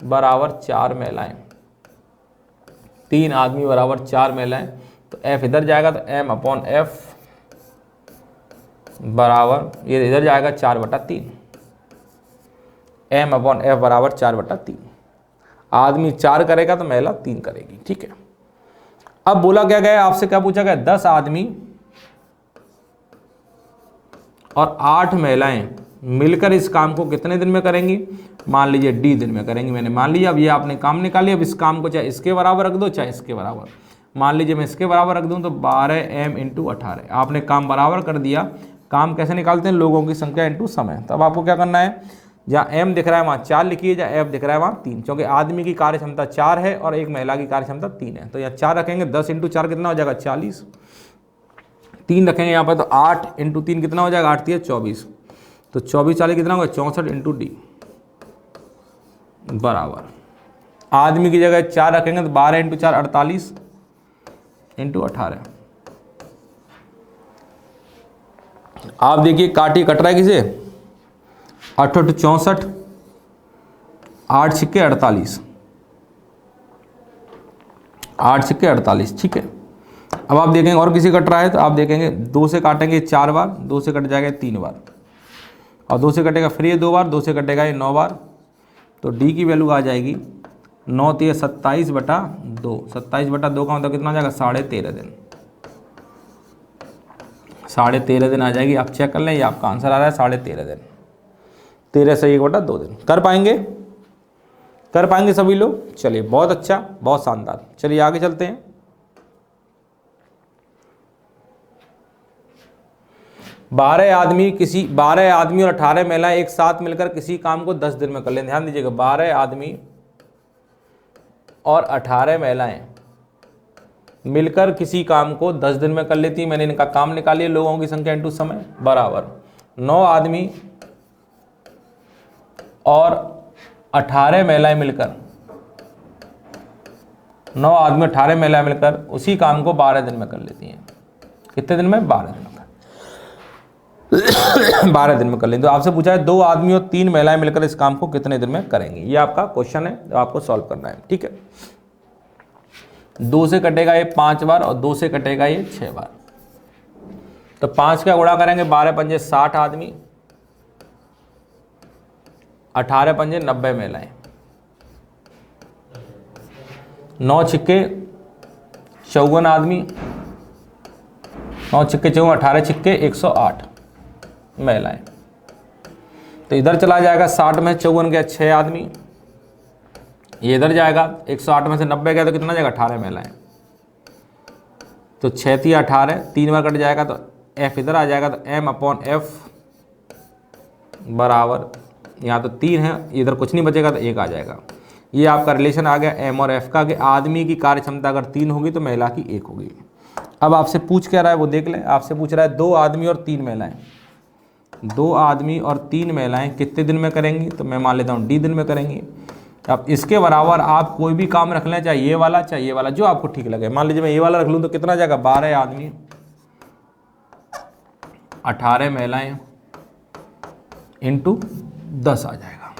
बराबर 4 महिलाएं। 3 आदमी बराबर 4 महिलाएं, तो एफ इधर जाएगा, तो एम अपॉन एफ बराबर, ये इधर जाएगा 4/3, एम अपॉन एफ बराबर 4/3। आदमी 4 करेगा तो महिला 3 करेगी। ठीक है। अब बोला क्या गया, आपसे क्या पूछा गया? 10 आदमी और 8 महिलाएं मिलकर इस काम को कितने दिन में करेंगी? मान लीजिए डी दिन में करेंगी। मैंने मान लिया। अब ये आपने काम निकाल लिया। अब इस काम को चाहे इसके बराबर रख दो, चाहे इसके बराबर। मान लीजिए मैं इसके बराबर रख दूं, तो 12m इंटू 18। आपने काम बराबर कर दिया। काम कैसे निकालते हैं? लोगों की संख्या इंटू समय। तब आपको क्या करना है, जहाँ m दिख रहा है वहाँ 4 लिखिए, जहाँ f दिख रहा है वहाँ 3, क्योंकि आदमी की कार्य क्षमता 4 है और एक महिला की कार्य क्षमता 3 है। तो यहाँ 4 रखेंगे, 10 इंटू 4 कितना हो जाएगा? 40। 3 रखेंगे यहाँ पर, तो 8 इंटू 3 कितना हो जाएगा? 8 3 24, तो 24 40 कितना होगा? 64 इंटू डी बराबर। आदमी की जगह 4 रखेंगे, तो 12 इंटू 4 48 इंटू 18। आप देखिए काटी कट रहा है किसे? 8 8 64, 8 छिक्के 48, 8 छिक्के 48। ठीक है। अब आप देखेंगे और किसी कट रहा है, तो आप देखेंगे 2 से काटेंगे 4 बार, 2 से कट जाएगा 3 बार, और 2 से कटेगा फिर ये 2 बार, 2 से कटेगा ये 9 बार, तो डी की वैल्यू आ जाएगी 9 3 27/2। 27/2 का मतलब कितना आ जाएगा? 13.5 दिन। 13.5 दिन आ जाएगी। आप चेक कर लें, ये आपका आंसर आ रहा है 13.5 दिन। 13 से 1/2 दिन। कर पाएंगे? कर पाएंगे सभी लोग? चलिए बहुत अच्छा, बहुत शानदार। चलिए आगे चलते हैं। 12 आदमी और 18 महिलाएं एक साथ मिलकर किसी काम को 10 दिन में कर लें। ध्यान दीजिएगा, 12 आदमी और 18 महिलाएं मिलकर किसी काम को 10 दिन में कर लेती हैं। मैंने इनका काम निकालिए, लोगों की संख्या इंटू समय बराबर 9 आदमी और 18 महिलाएं मिलकर, 9 आदमी 18 महिलाएं मिलकर उसी काम को 12 दिन में कर लेती हैं। कितने दिन में? 12 दिन में। 12 दिन में कर लेंगे। तो आपसे पूछा है 2 आदमी और 3 महिलाएं मिलकर इस काम को कितने दिन में करेंगी? ये आपका क्वेश्चन है, जो आपको सॉल्व करना है। ठीक है। 2 से कटेगा ये 5 बार और 2 से कटेगा ये 6 बार, तो 5 का गुणा करेंगे, 12 पंजे 60 आदमी, 18 पंजे 90 महिलाएं, 9 छिक्के 54 आदमी, 9 छिक्के 54, 18 छिक्के 108 महिलाएं। तो इधर चला जाएगा, 60 में 54 गया 6 आदमी, ये इधर जाएगा, 108 में से 90 गया तो कितना जाएगा? 18 महिलाएं। तो 6 थी 18, 3 बार कट जाएगा, तो एफ इधर आ जाएगा, तो एम अपॉन एफ बराबर, यहाँ तो 3 है, इधर कुछ नहीं बचेगा तो 1 आ जाएगा। ये आपका रिलेशन आ गया एम और एफ का, कि आदमी की कार्य क्षमता अगर 3 होगी तो महिला की 1 होगी। अब आपसे पूछ क्या रहा है वो देख लें। आपसे पूछ रहा है 2 आदमी और 3 महिलाएं। 2 आदमी और 3 महिलाएं कितने दिन में करेंगी? तो मैं मान लेता हूँ डी दिन में करेंगी। अब इसके बराबर आप कोई भी काम रख लें, चाहे ये वाला चाहे ये वाला, जो आपको ठीक लगे। मान लीजिए मैं ये वाला रख लूँ तो कितना जाएगा? 12 आदमी 18 महिलाएं इंटू 10 आ जाएगा।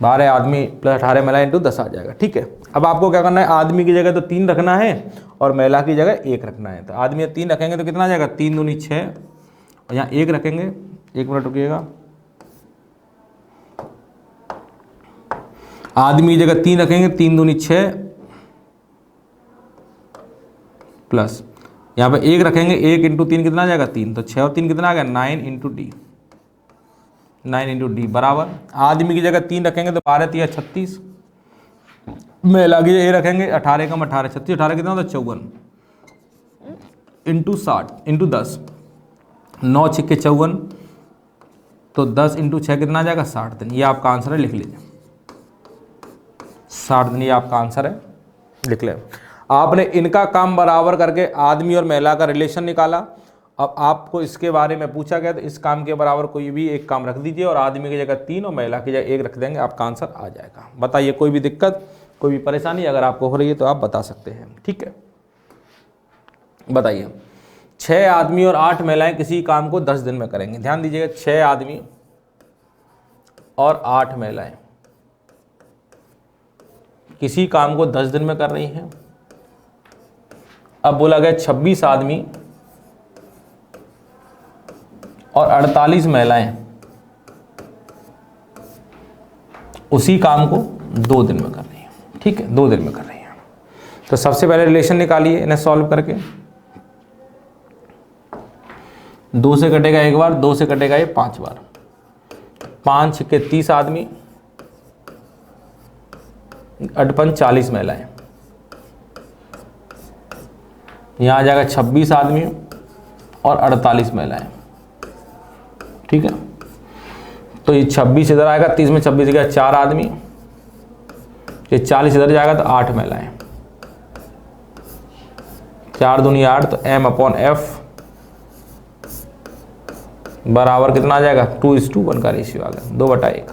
12 आदमी प्लस 18 महिलाएं इंटू 10 आ जाएगा। ठीक है। अब आपको क्या करना है, आदमी की जगह तो 3 रखना है और महिला की जगह 1 रखना है। तो आदमी 3 रखेंगे तो कितना आ जाएगा? 3 दूनी 6, और यहाँ 1 रखेंगे। 1 मिनट रुकिएगा। आदमी की जगह 3 रखेंगे, 3 दूनी 6 प्लस यहाँ पे 1 रखेंगे, 1 इंटू 3 कितना आ जाएगा 3, तो 6 और 3 कितना आ गया 9 इंटू डी, 9 इंटू डी बराबर आदमी की जगह 3 रखेंगे तो 12 3 36, महिला की जगह रखेंगे 18 कम 18 36, 18 कितना होता है 54 इंटू 60 इंटू 10, 9 6 54, तो 10 इंटू 6 कितना आ जाएगा 60 दिन। ये आपका आंसर है, लिख लीजिए 60 दिन, ये आपका आंसर है, लिख लें। आपने इनका काम बराबर करके आदमी और महिला का रिलेशन निकाला। अब आपको इसके बारे में पूछा गया तो इस काम के बराबर कोई भी एक काम रख दीजिए और आदमी की जगह 3 और महिला की जगह 1 रख देंगे, आपका आंसर आ जाएगा। बताइए कोई भी दिक्कत, कोई भी परेशानी अगर आपको हो रही है तो आप बता सकते हैं, ठीक है। बताइए 6 आदमी और 8 महिलाएं किसी काम को 10 दिन में करेंगे। ध्यान दीजिएगा 6 आदमी और 8 महिलाएं किसी काम को 10 दिन में कर रही हैं। अब बोला गया 26 आदमी और 48 महिलाएं उसी काम को 2 दिन में कर रही हैं, ठीक है, 2 दिन में कर रही हैं। तो सबसे पहले रिलेशन निकालिए इन्हें सॉल्व करके। 2 से कटेगा 1 बार, 2 से कटेगा ये 5 बार, 5 6 30 आदमी, 58 40 महिलाएं, यहाँ आ जाएगा 26 आदमी और 48 महिलाएं, ठीक है। तो ये 26 इधर आएगा, 30 में 26 गया 4 आदमी, ये 40 इधर जाएगा तो 8 महिलाएं, 4 दूनी 8, तो M/F बराबर कितना आ जाएगा 2:1 का रेशियो आ गया, 2/1।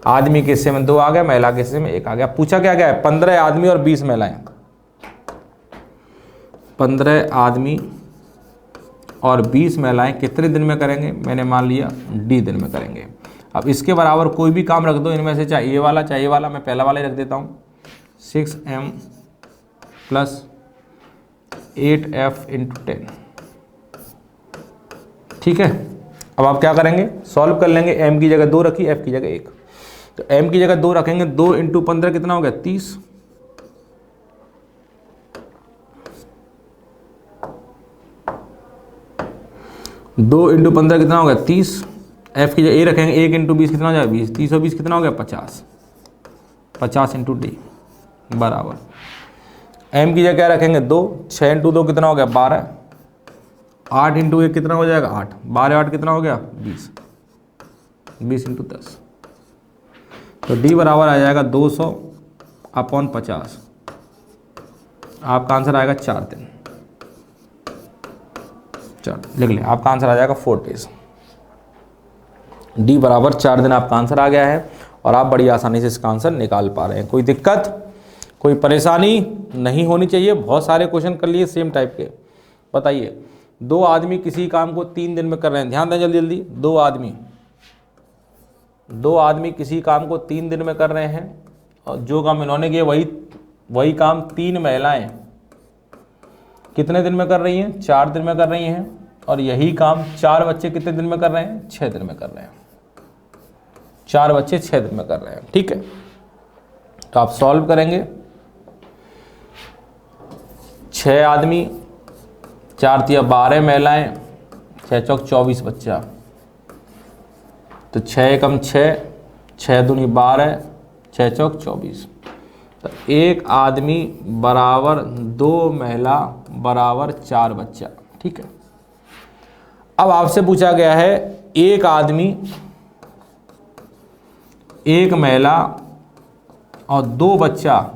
आदमी के हिस्से में 2 आ गया, महिला के हिस्से में 1 आ गया। पूछा क्या गया है 15 आदमी और 20 महिलाएं, 15 आदमी और 20 महिलाएं कितने दिन में करेंगे, मैंने मान लिया D दिन में करेंगे। अब इसके बराबर कोई भी काम रख दो इनमें से, चाहे ये वाला चाहे ये वाला, मैं पहला वाला ही रख देता हूँ 6M + 8F × 10, ठीक है। अब आप क्या करेंगे सॉल्व कर लेंगे। M की जगह 2 रखी, F की जगह 1, तो M की जगह 2 रखेंगे, 2 × 15 कितना हो गया 30, 2 × 15 कितना हो गया 30, F की जगह A रखेंगे, 1 × 20 कितना हो जाएगा 20, 30 और 20 कितना हो गया 50, 50 × D बराबर M की जगह क्या रखेंगे 2, 6 × 2 कितना हो गया 12, 8 × 1 कितना हो जाएगा 8, 12 8 कितना हो गया 20, 20 × 10, तो D बराबर आ जाएगा 200/50, आपका आंसर आएगा 4 दिन। चलो लिख लें, आपका आंसर आ जाएगा 4 डेज। D बराबर 4 दिन आपका आंसर आ गया है और आप बड़ी आसानी से इसका आंसर निकाल पा रहे हैं। कोई दिक्कत कोई परेशानी नहीं होनी चाहिए। बहुत सारे क्वेश्चन कर लिए सेम टाइप के। बताइए 2 आदमी किसी काम को 3 दिन में कर रहे हैं, ध्यान दें जल्दी जल्दी। 2 आदमी किसी काम को 3 दिन में कर रहे हैं और जो काम इन्होंने किया वही काम 3 महिलाएं कितने दिन में कर रही हैं 4 दिन में कर रही हैं, और यही काम 4 बच्चे कितने दिन में कर रहे हैं 6 दिन में कर रहे हैं। 4 बच्चे 6 दिन में कर रहे हैं, ठीक है। तो आप सॉल्व करेंगे, 6 आदमी 4 × 12 महिलाएं, 6 × 24 बच्चा, तो 6 × 6, 6 दूनी 12, 6 × 24, तो 1 आदमी बराबर 2 महिला बराबर 4 बच्चा, ठीक है। अब आपसे पूछा गया है 1 आदमी 1 महिला और 2 बच्चा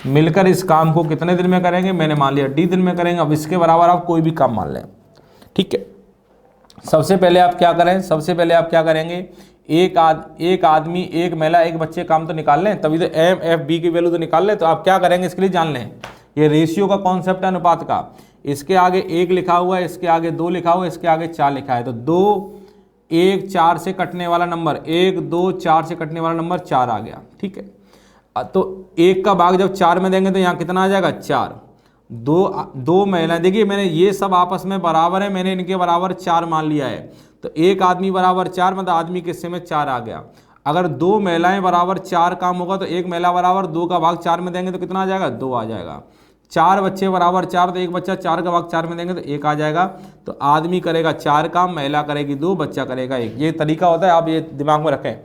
मिलकर इस काम को कितने दिन में करेंगे, मैंने मान लिया D दिन में करेंगे। अब इसके बराबर आप कोई भी काम मान लें, ठीक है। सबसे पहले आप क्या करें, सबसे पहले आप क्या करेंगे, एक आदमी 1 महिला 1 बच्चे काम तो निकाल लें, तभी तो MFB की वैल्यू तो निकाल लें। तो आप क्या करेंगे इसके लिए जान लें, ये रेशियो का कॉन्सेप्ट है अनुपात का। इसके आगे 1 लिखा हुआ है, इसके आगे 2 लिखा हुआ है, इसके आगे 4 लिखा है, तो 2 1 4 से कटने वाला नंबर 1, 2 4 से कटने वाला नंबर 4 आ गया, ठीक है। तो 1 का भाग जब 4 में देंगे तो यहाँ कितना आ जाएगा 4। 2 महिलाएं, देखिए मैंने ये सब आपस में बराबर है, मैंने इनके बराबर 4 मान लिया है। तो 1 आदमी बराबर 4 मतलब आदमी के हिस्से में 4 आ गया। अगर 2 महिलाएं बराबर 4 काम होगा तो एक महिला बराबर 2 का भाग 4 में देंगे तो कितना आ जाएगा, 2 आ जाएगा। 4 बच्चे बराबर 4 तो एक बच्चा 4 का भाग 4 में देंगे तो 1 आ जाएगा। तो आदमी करेगा 4 काम, महिला करेगी 2, बच्चा करेगा 1। ये तरीका होता है, आप ये दिमाग में रखें।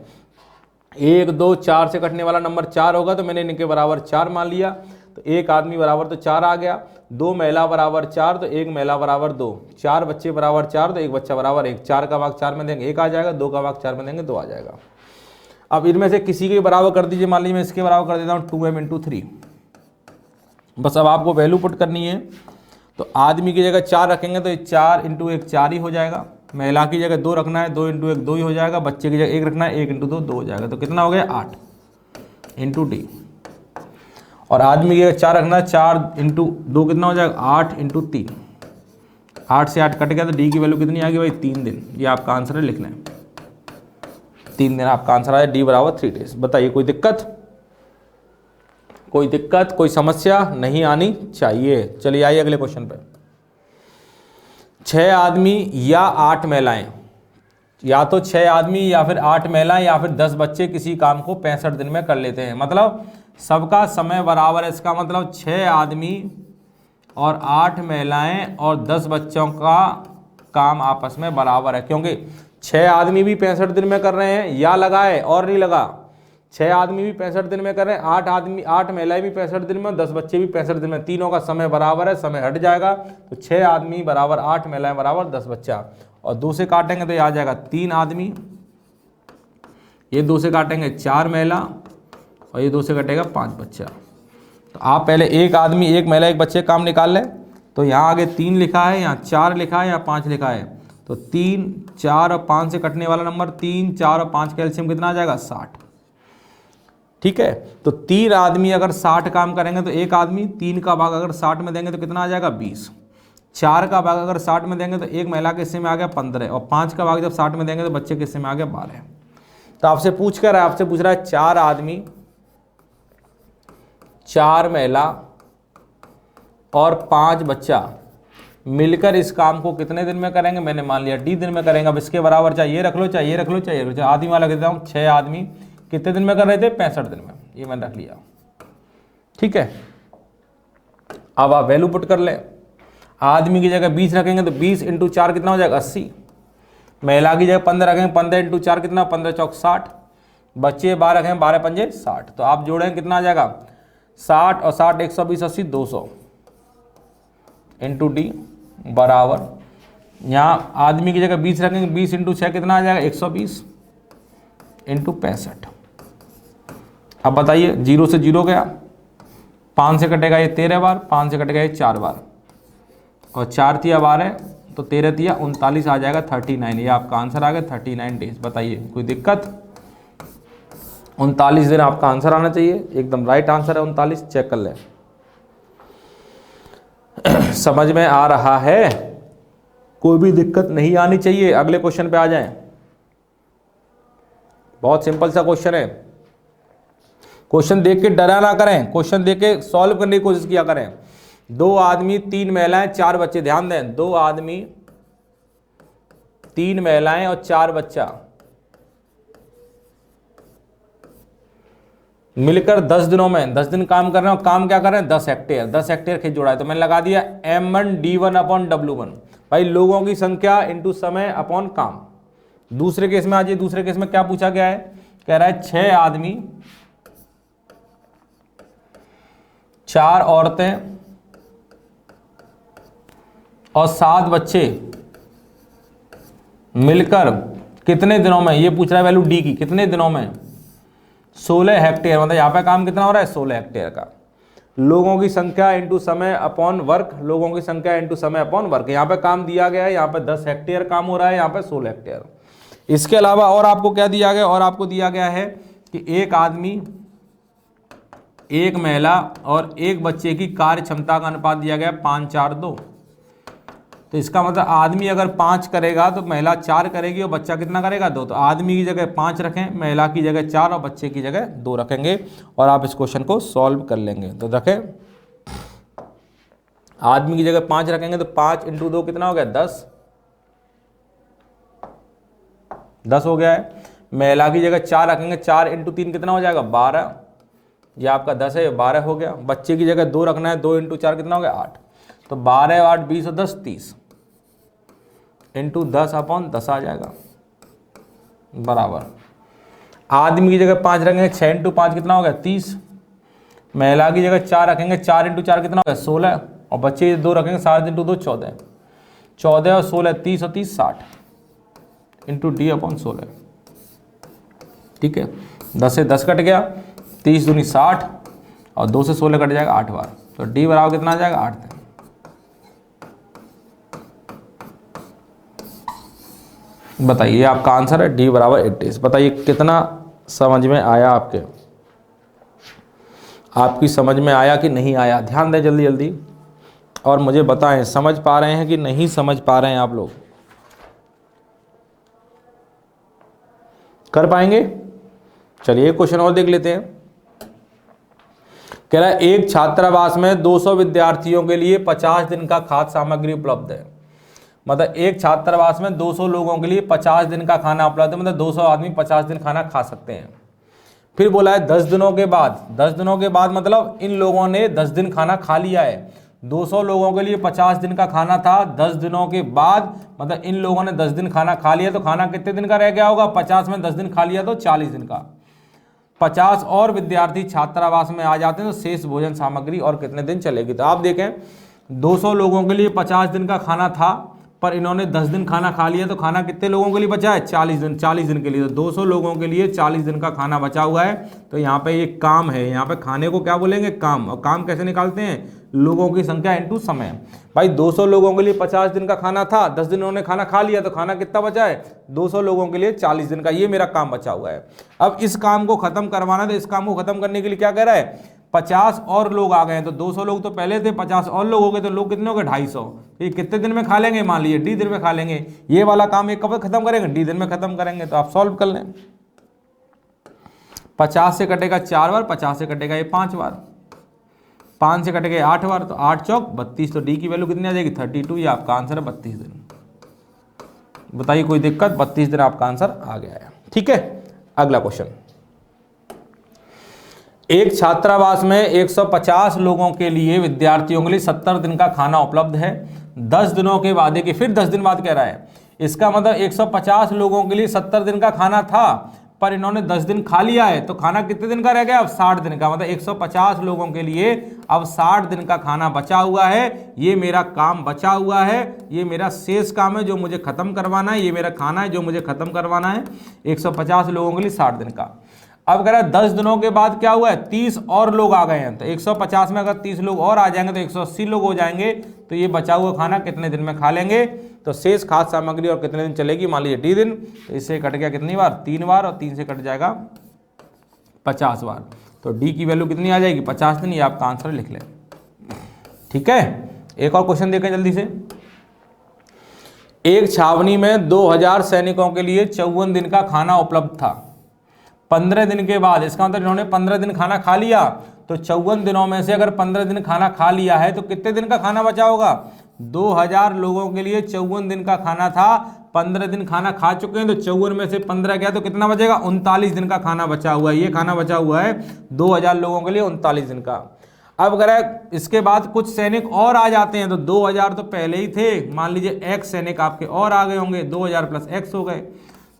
1 2 4 से कटने वाला नंबर 4 होगा तो मैंने इनके बराबर 4 मान लिया, तो एक आदमी बराबर तो 4 आ गया। 2 महिला बराबर 4 तो एक महिला बराबर 2। 4 बच्चे बराबर 4 तो एक बच्चा बराबर 1। 4 का भाग 4 में देंगे 1 आ जाएगा, 2 का भाग 4 में देंगे 2 आ जाएगा। अब इनमें से किसी के बराबर कर दीजिए, मान लीजिए मैं इसके बराबर कर देता हूँ 2m × 3। बस अब आपको वैल्यू पुट करनी है। तो आदमी की जगह 4 रखेंगे तो 4 × 1 4 ही हो जाएगा। महिला की जगह 2 रखना है, 2 × 1 2 ही हो जाएगा। बच्चे की जगह 1 रखना है, 1 × 2 2 हो जाएगा। तो कितना हो गया, 8 × d। और आदमी की जगह 4 रखना है, 4 × 2 कितना हो जाएगा, 8 × 3। 8 से 8 कट गया तो डी की वैल्यू कितनी आ गई भाई, 3 दिन। ये आपका आंसर है, लिख लें 3 दिन आपका आंसर आया, डी बराबर 3 days। बताइए कोई दिक्कत, कोई दिक्कत, कोई समस्या नहीं आनी चाहिए। चलिए आइए अगले क्वेश्चन पे। 6 आदमी या 8 महिलाएं, या तो 6 आदमी या फिर 8 महिलाएं या फिर 10 बच्चे किसी काम को 65 दिन में कर लेते हैं। मतलब सबका समय बराबर है। इसका मतलब 6 आदमी और 8 महिलाएं और 10 बच्चों का काम आपस में बराबर है, क्योंकि 6 आदमी भी 65 दिन में कर रहे हैं, या लगाए और नहीं लगा। 6 आदमी भी 65 दिन में कर रहे हैं, 8 महिलाएं भी 65 दिन में, 10 बच्चे भी 65 दिन में। तीनों का समय बराबर है, समय हट जाएगा। तो 6 आदमी बराबर 8 महिलाएं बराबर 10 बच्चा। और 2 से काटेंगे तो ये आ जाएगा 3 आदमी, ये 2 से काटेंगे 4 महिला, और ये 2 से कटेगा 5 बच्चा। तो आप पहले 1 आदमी 1 महिला 1 बच्चे काम निकाल लें। तो यहाँ आगे 3 लिखा है, यहाँ 4 लिखा है, यहाँ 5 लिखा है। तो 3 4 और 5 से कटने वाला नंबर 3 4 और 5 का एलसीएम कितना आ जाएगा, 60। ठीक है। तो 3 आदमी अगर 60 काम करेंगे तो एक आदमी 3 का भाग अगर 60 में देंगे तो कितना आ जाएगा, 20। 4 का भाग अगर 60 में देंगे तो एक महिला के हिस्से में आ गया 15, और 5 का भाग जब 60 में देंगे तो बच्चे के हिस्से में आ गया 12। तो आपसे पूछ रहा है 4 आदमी 4 महिला और 5 बच्चा मिलकर इस काम को कितने दिन में करेंगे। मैंने मान लिया डी दिन में करेंगे। अब इसके बराबर चाहिए रख लो, चाहिए रख लो, चाहिए रख लो। आदमी वाला कहता हूँ 6 आदमी कितने दिन में कर रहे थे, 65 दिन में। ये मैंने रख लिया, ठीक है। अब आप वैल्यू पुट कर ले। आदमी की जगह 20 रखेंगे तो 20 × 4 कितना हो जाएगा, 80। महिला की जगह 15 रखेंगे, 15 × 4 कितना, 15 चौक 60। बच्चे 12 रखेंगे, 12 पंजे 60। तो आप जोड़ेंगे कितना आ जाएगा, 60 और 60 120 80 200 × d बराबर, यहाँ आदमी की जगह 20 रखेंगे, 20 × 6 कितना आ जाएगा, 120 × 65। अब बताइए 0 से 0 गया, 5 से कटेगा ये 13 बार, 5 से कटेगा ये 4 बार, और 4 तिया 12 तो 13 तिया 39 आ जाएगा 39। ये आपका आंसर आ गया 39 डेज। बताइए कोई दिक्कत, 39 दिन आपका आंसर आना चाहिए, एकदम राइट आंसर है 39। चेक कर लें, समझ में आ रहा है, कोई भी दिक्कत नहीं आनी चाहिए। अगले क्वेश्चन पे आ जाएं। बहुत सिंपल सा क्वेश्चन है। क्वेश्चन देख के डरा ना करें, क्वेश्चन देख के सॉल्व करने की कोशिश किया करें। 2 आदमी 3 महिलाएं 4 बच्चे, ध्यान दें 2 आदमी 3 महिलाएं और 4 बच्चा मिलकर 10 दिनों में 10 दिन काम कर रहे हैं। और काम क्या कर रहे हैं, 10 हेक्टेयर। 10 हेक्टेयर खेत जोड़ा है, तो मैंने लगा दिया M1D1/W1। भाई लोगों की संख्या इंटू समय अपॉन काम। दूसरे केस में आ जाइए, दूसरे केस में क्या पूछा गया है, कह रहा है 6 आदमी 4 औरतें और 7 बच्चे मिलकर कितने दिनों में, ये पूछ रहा है वैल्यू डी की, कितने दिनों में 16 हेक्टेयर, मतलब यहाँ पे काम कितना हो रहा है 16 हेक्टेयर का। लोगों की संख्या इंटू समय अपॉन वर्क, लोगों की संख्या इंटू समय अपॉन वर्क। यहाँ पे काम दिया गया है, यहाँ पे 10 हेक्टेयर काम हो रहा है, यहाँ पे 16 हेक्टेयर। इसके अलावा और आपको क्या दिया गया, और आपको दिया गया है कि एक आदमी 1 महिला और 1 बच्चे की कार्य क्षमता का अनुपात दिया गया 5:4:2। तो इसका मतलब आदमी अगर 5 करेगा तो महिला 4 करेगी और बच्चा कितना करेगा 2। तो आदमी की जगह 5 रखें, महिला की जगह 4 और बच्चे की जगह 2 रखेंगे, और आप इस क्वेश्चन को सॉल्व कर लेंगे। तो रखें, आदमी की जगह 5 रखेंगे तो 5 × 2 कितना हो गया 10 हो गया है। महिला की जगह 4 रखेंगे, 4 × 3 कितना हो जाएगा 12, ये आपका 10 है, ये 12 हो गया। बच्चे की जगह 2 रखना है, 2 × 4 कितना हो गया 8, तो 12 8 20 और 10 30 इंटू 10/10 आ जाएगा बराबर। आदमी की जगह 5 रखेंगे, 6 × 5 कितना हो गया 30, महिला की जगह 4 रखेंगे, 4 × 4 कितना हो गया 16, और बच्चे 2 रखेंगे, 7 × 2 14, 14 और 16 30 और 30 60 इंटू D/16। ठीक है, 10 से 10 कट गया, 30 दूनी 60 और 2 से 16 कट जाएगा 8 बार, तो D बराबर कितना आ जाएगा 8। बताइए आपका आंसर है D बराबर 80। बताइए कितना समझ में आया, आपकी समझ में आया कि नहीं आया? ध्यान दें जल्दी जल्दी और मुझे बताएं समझ पा रहे हैं कि नहीं समझ पा रहे हैं आप लोग। कर पाएंगे? चलिए क्वेश्चन और देख लेते हैं। कह रहा है एक छात्रावास में 200 विद्यार्थियों के लिए 50 दिन का खाद्य सामग्री उपलब्ध है। मतलब एक छात्रावास में 200 लोगों के लिए 50 दिन का खाना उपलब्ध है, मतलब 200 आदमी 50 दिन खाना खा सकते हैं। फिर बोला है 10 दिनों के बाद, 10 दिनों के बाद मतलब इन लोगों ने 10 दिन खाना खा लिया है। 200 लोगों के लिए 50 दिन का खाना था, 10 दिनों के बाद मतलब इन लोगों ने 10 दिन खाना खा लिया, तो खाना कितने दिन का रह गया होगा? 50 में 10 दिन खा लिया तो 40 दिन का। 50 और विद्यार्थी छात्रावास में आ जाते हैं तो शेष भोजन सामग्री और कितने दिन चलेगी? तो आप देखें 200 लोगों के लिए 50 दिन का खाना था, पर इन्होंने 10 दिन खाना खा लिया, तो खाना कितने लोगों के लिए बचा है? 40 दिन, 40 दिन के लिए। तो 200 लोगों के लिए 40 दिन का खाना बचा हुआ है। तो यहाँ पे ये काम है, यहाँ पे खाने को क्या बोलेंगे? काम। और काम कैसे निकालते हैं? लोगों की संख्या इंटू समय। भाई 200 लोगों के लिए 50 दिन का खाना था, 10 दिन उन्होंने खाना खा लिया, तो खाना कितना बचा है? 200 लोगों के लिए 40 दिन का। ये मेरा काम बचा हुआ है। अब इस काम को खत्म करवाना, तो इस काम को खत्म करने के लिए क्या कह रहा है? 50 और लोग आ गए हैं, तो 200 लोग तो पहले थे, 50 और लोग हो गए, तो लोग कितने हो गए? 250। ये कितने दिन में खा लेंगे? मान लीजिए D दिन में खा लेंगे। ये वाला काम एक कब खत्म करेंगे? D दिन में खत्म करेंगे। तो आप सॉल्व कर लें। 50 से कटेगा 4 बार, 50 से कटेगा ये 5 बार, 5 से कटेगा 8 बार, तो 8 चौक 32। तो D की वैल्यू कितनी आ जाएगी? 32। ये आपका आंसर है 32 दिन। बताइए कोई दिक्कत? 32 दिन आपका आंसर आ गया है। ठीक है, अगला क्वेश्चन। एक छात्रावास में 150 लोगों के लिए विद्यार्थियों के लिए 70 दिन का खाना उपलब्ध है। 10 दिनों के बाद, देखिए फिर 10 दिन बाद कह रहा है। इसका मतलब 150 लोगों के लिए 70 दिन का खाना था, पर इन्होंने 10 दिन खा लिया है, तो खाना कितने दिन का रह गया? अब 60 दिन का। मतलब 150 लोगों के लिए अब 60 दिन का खाना बचा हुआ है। ये मेरा काम बचा हुआ है, ये मेरा शेष काम है जो मुझे खत्म करवाना है। ये मेरा खाना है जो मुझे खत्म करवाना है। 150 लोगों के लिए 60 दिन का। अब कह रहा है 10 दिनों के बाद क्या हुआ है? 30 और लोग आ गए हैं, तो 150 में अगर 30 लोग और आ जाएंगे तो 180 लोग हो जाएंगे। तो ये बचा हुआ खाना कितने दिन में खा लेंगे? तो शेष खाद्य सामग्री और कितने दिन चलेगी? मान लीजिए D दिन, तो इससे कट गया कितनी बार? 3 बार, और 3 से कट जाएगा 50 बार। तो D की वैल्यू कितनी आ जाएगी? 50 दिन। ये आपका आंसर लिख लें। ठीक है, एक और क्वेश्चन देखें जल्दी से। एक छावनी में 2000 सैनिकों के लिए 54 दिन का खाना उपलब्ध था। 15 दिन के बाद, इसका मतलब इन्होंने 15 दिन खाना खा लिया, तो 54 दिनों में से अगर 15 दिन खाना खा लिया है तो कितने दिन का खाना बचा होगा? 2000 लोगों के लिए 54 दिन का खाना था, 15 दिन खाना खा चुके हैं, तो 54 में से 15 गया तो कितना बचेगा? 39 दिन का खाना बचा हुआ है। ये खाना बचा हुआ है 2000 लोगों के लिए 39 दिन का। अब अगर इसके बाद कुछ सैनिक और आ जाते हैं, तो 2000 तो पहले ही थे, मान लीजिए X सैनिक आपके और आ गए होंगे, 2000 + X हो गए,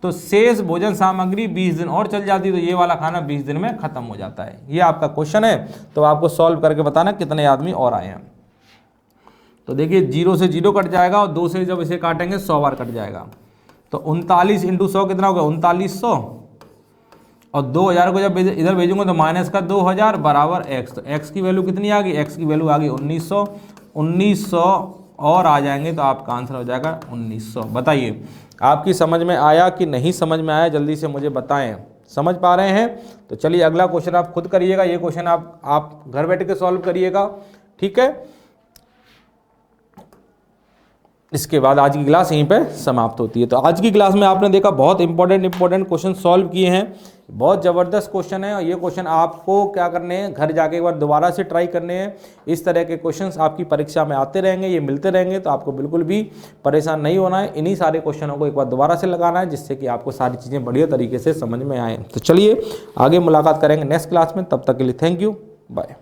तो शेष भोजन सामग्री 20 दिन और चल जाती, तो ये वाला खाना 20 दिन में खत्म हो जाता है। ये आपका क्वेश्चन है, तो आपको सॉल्व करके बताना कितने आदमी और आए हैं। तो देखिए 0 से 0 कट जाएगा, और 2 से जब इसे काटेंगे 100 बार कट जाएगा। तो 39 × 100 कितना होगा? 3900, और 2000 को जब इधर भेजूंगा तो -2000 बराबर X। तो X की वैल्यू कितनी आ गई? X की वैल्यू आ गई 1900। 1900 और आ जाएंगे तो आपका आंसर हो जाएगा 1900। बताइए आपकी समझ में आया कि नहीं समझ में आया? जल्दी से मुझे बताएं। समझ पा रहे हैं? तो चलिए अगला क्वेश्चन आप खुद करिएगा। ये क्वेश्चन आप घर बैठ के सॉल्व करिएगा। ठीक है, इसके बाद आज की क्लास यहीं पे समाप्त होती है। तो आज की क्लास में आपने देखा बहुत इंपॉर्टेंट क्वेश्चन सॉल्व किए हैं, बहुत ज़बरदस्त क्वेश्चन है और ये क्वेश्चन आपको क्या करने हैं, घर जाके एक बार दोबारा से ट्राई करने हैं। इस तरह के क्वेश्चंस आपकी परीक्षा में आते रहेंगे, ये मिलते रहेंगे, तो आपको बिल्कुल भी परेशान नहीं होना है। इन्हीं सारे क्वेश्चनों को एक बार दोबारा से लगाना है जिससे कि आपको सारी चीज़ें बढ़िया तरीके से समझ में आए। तो चलिए आगे मुलाकात करेंगे नेक्स्ट क्लास में, तब तक के लिए थैंक यू, बाय।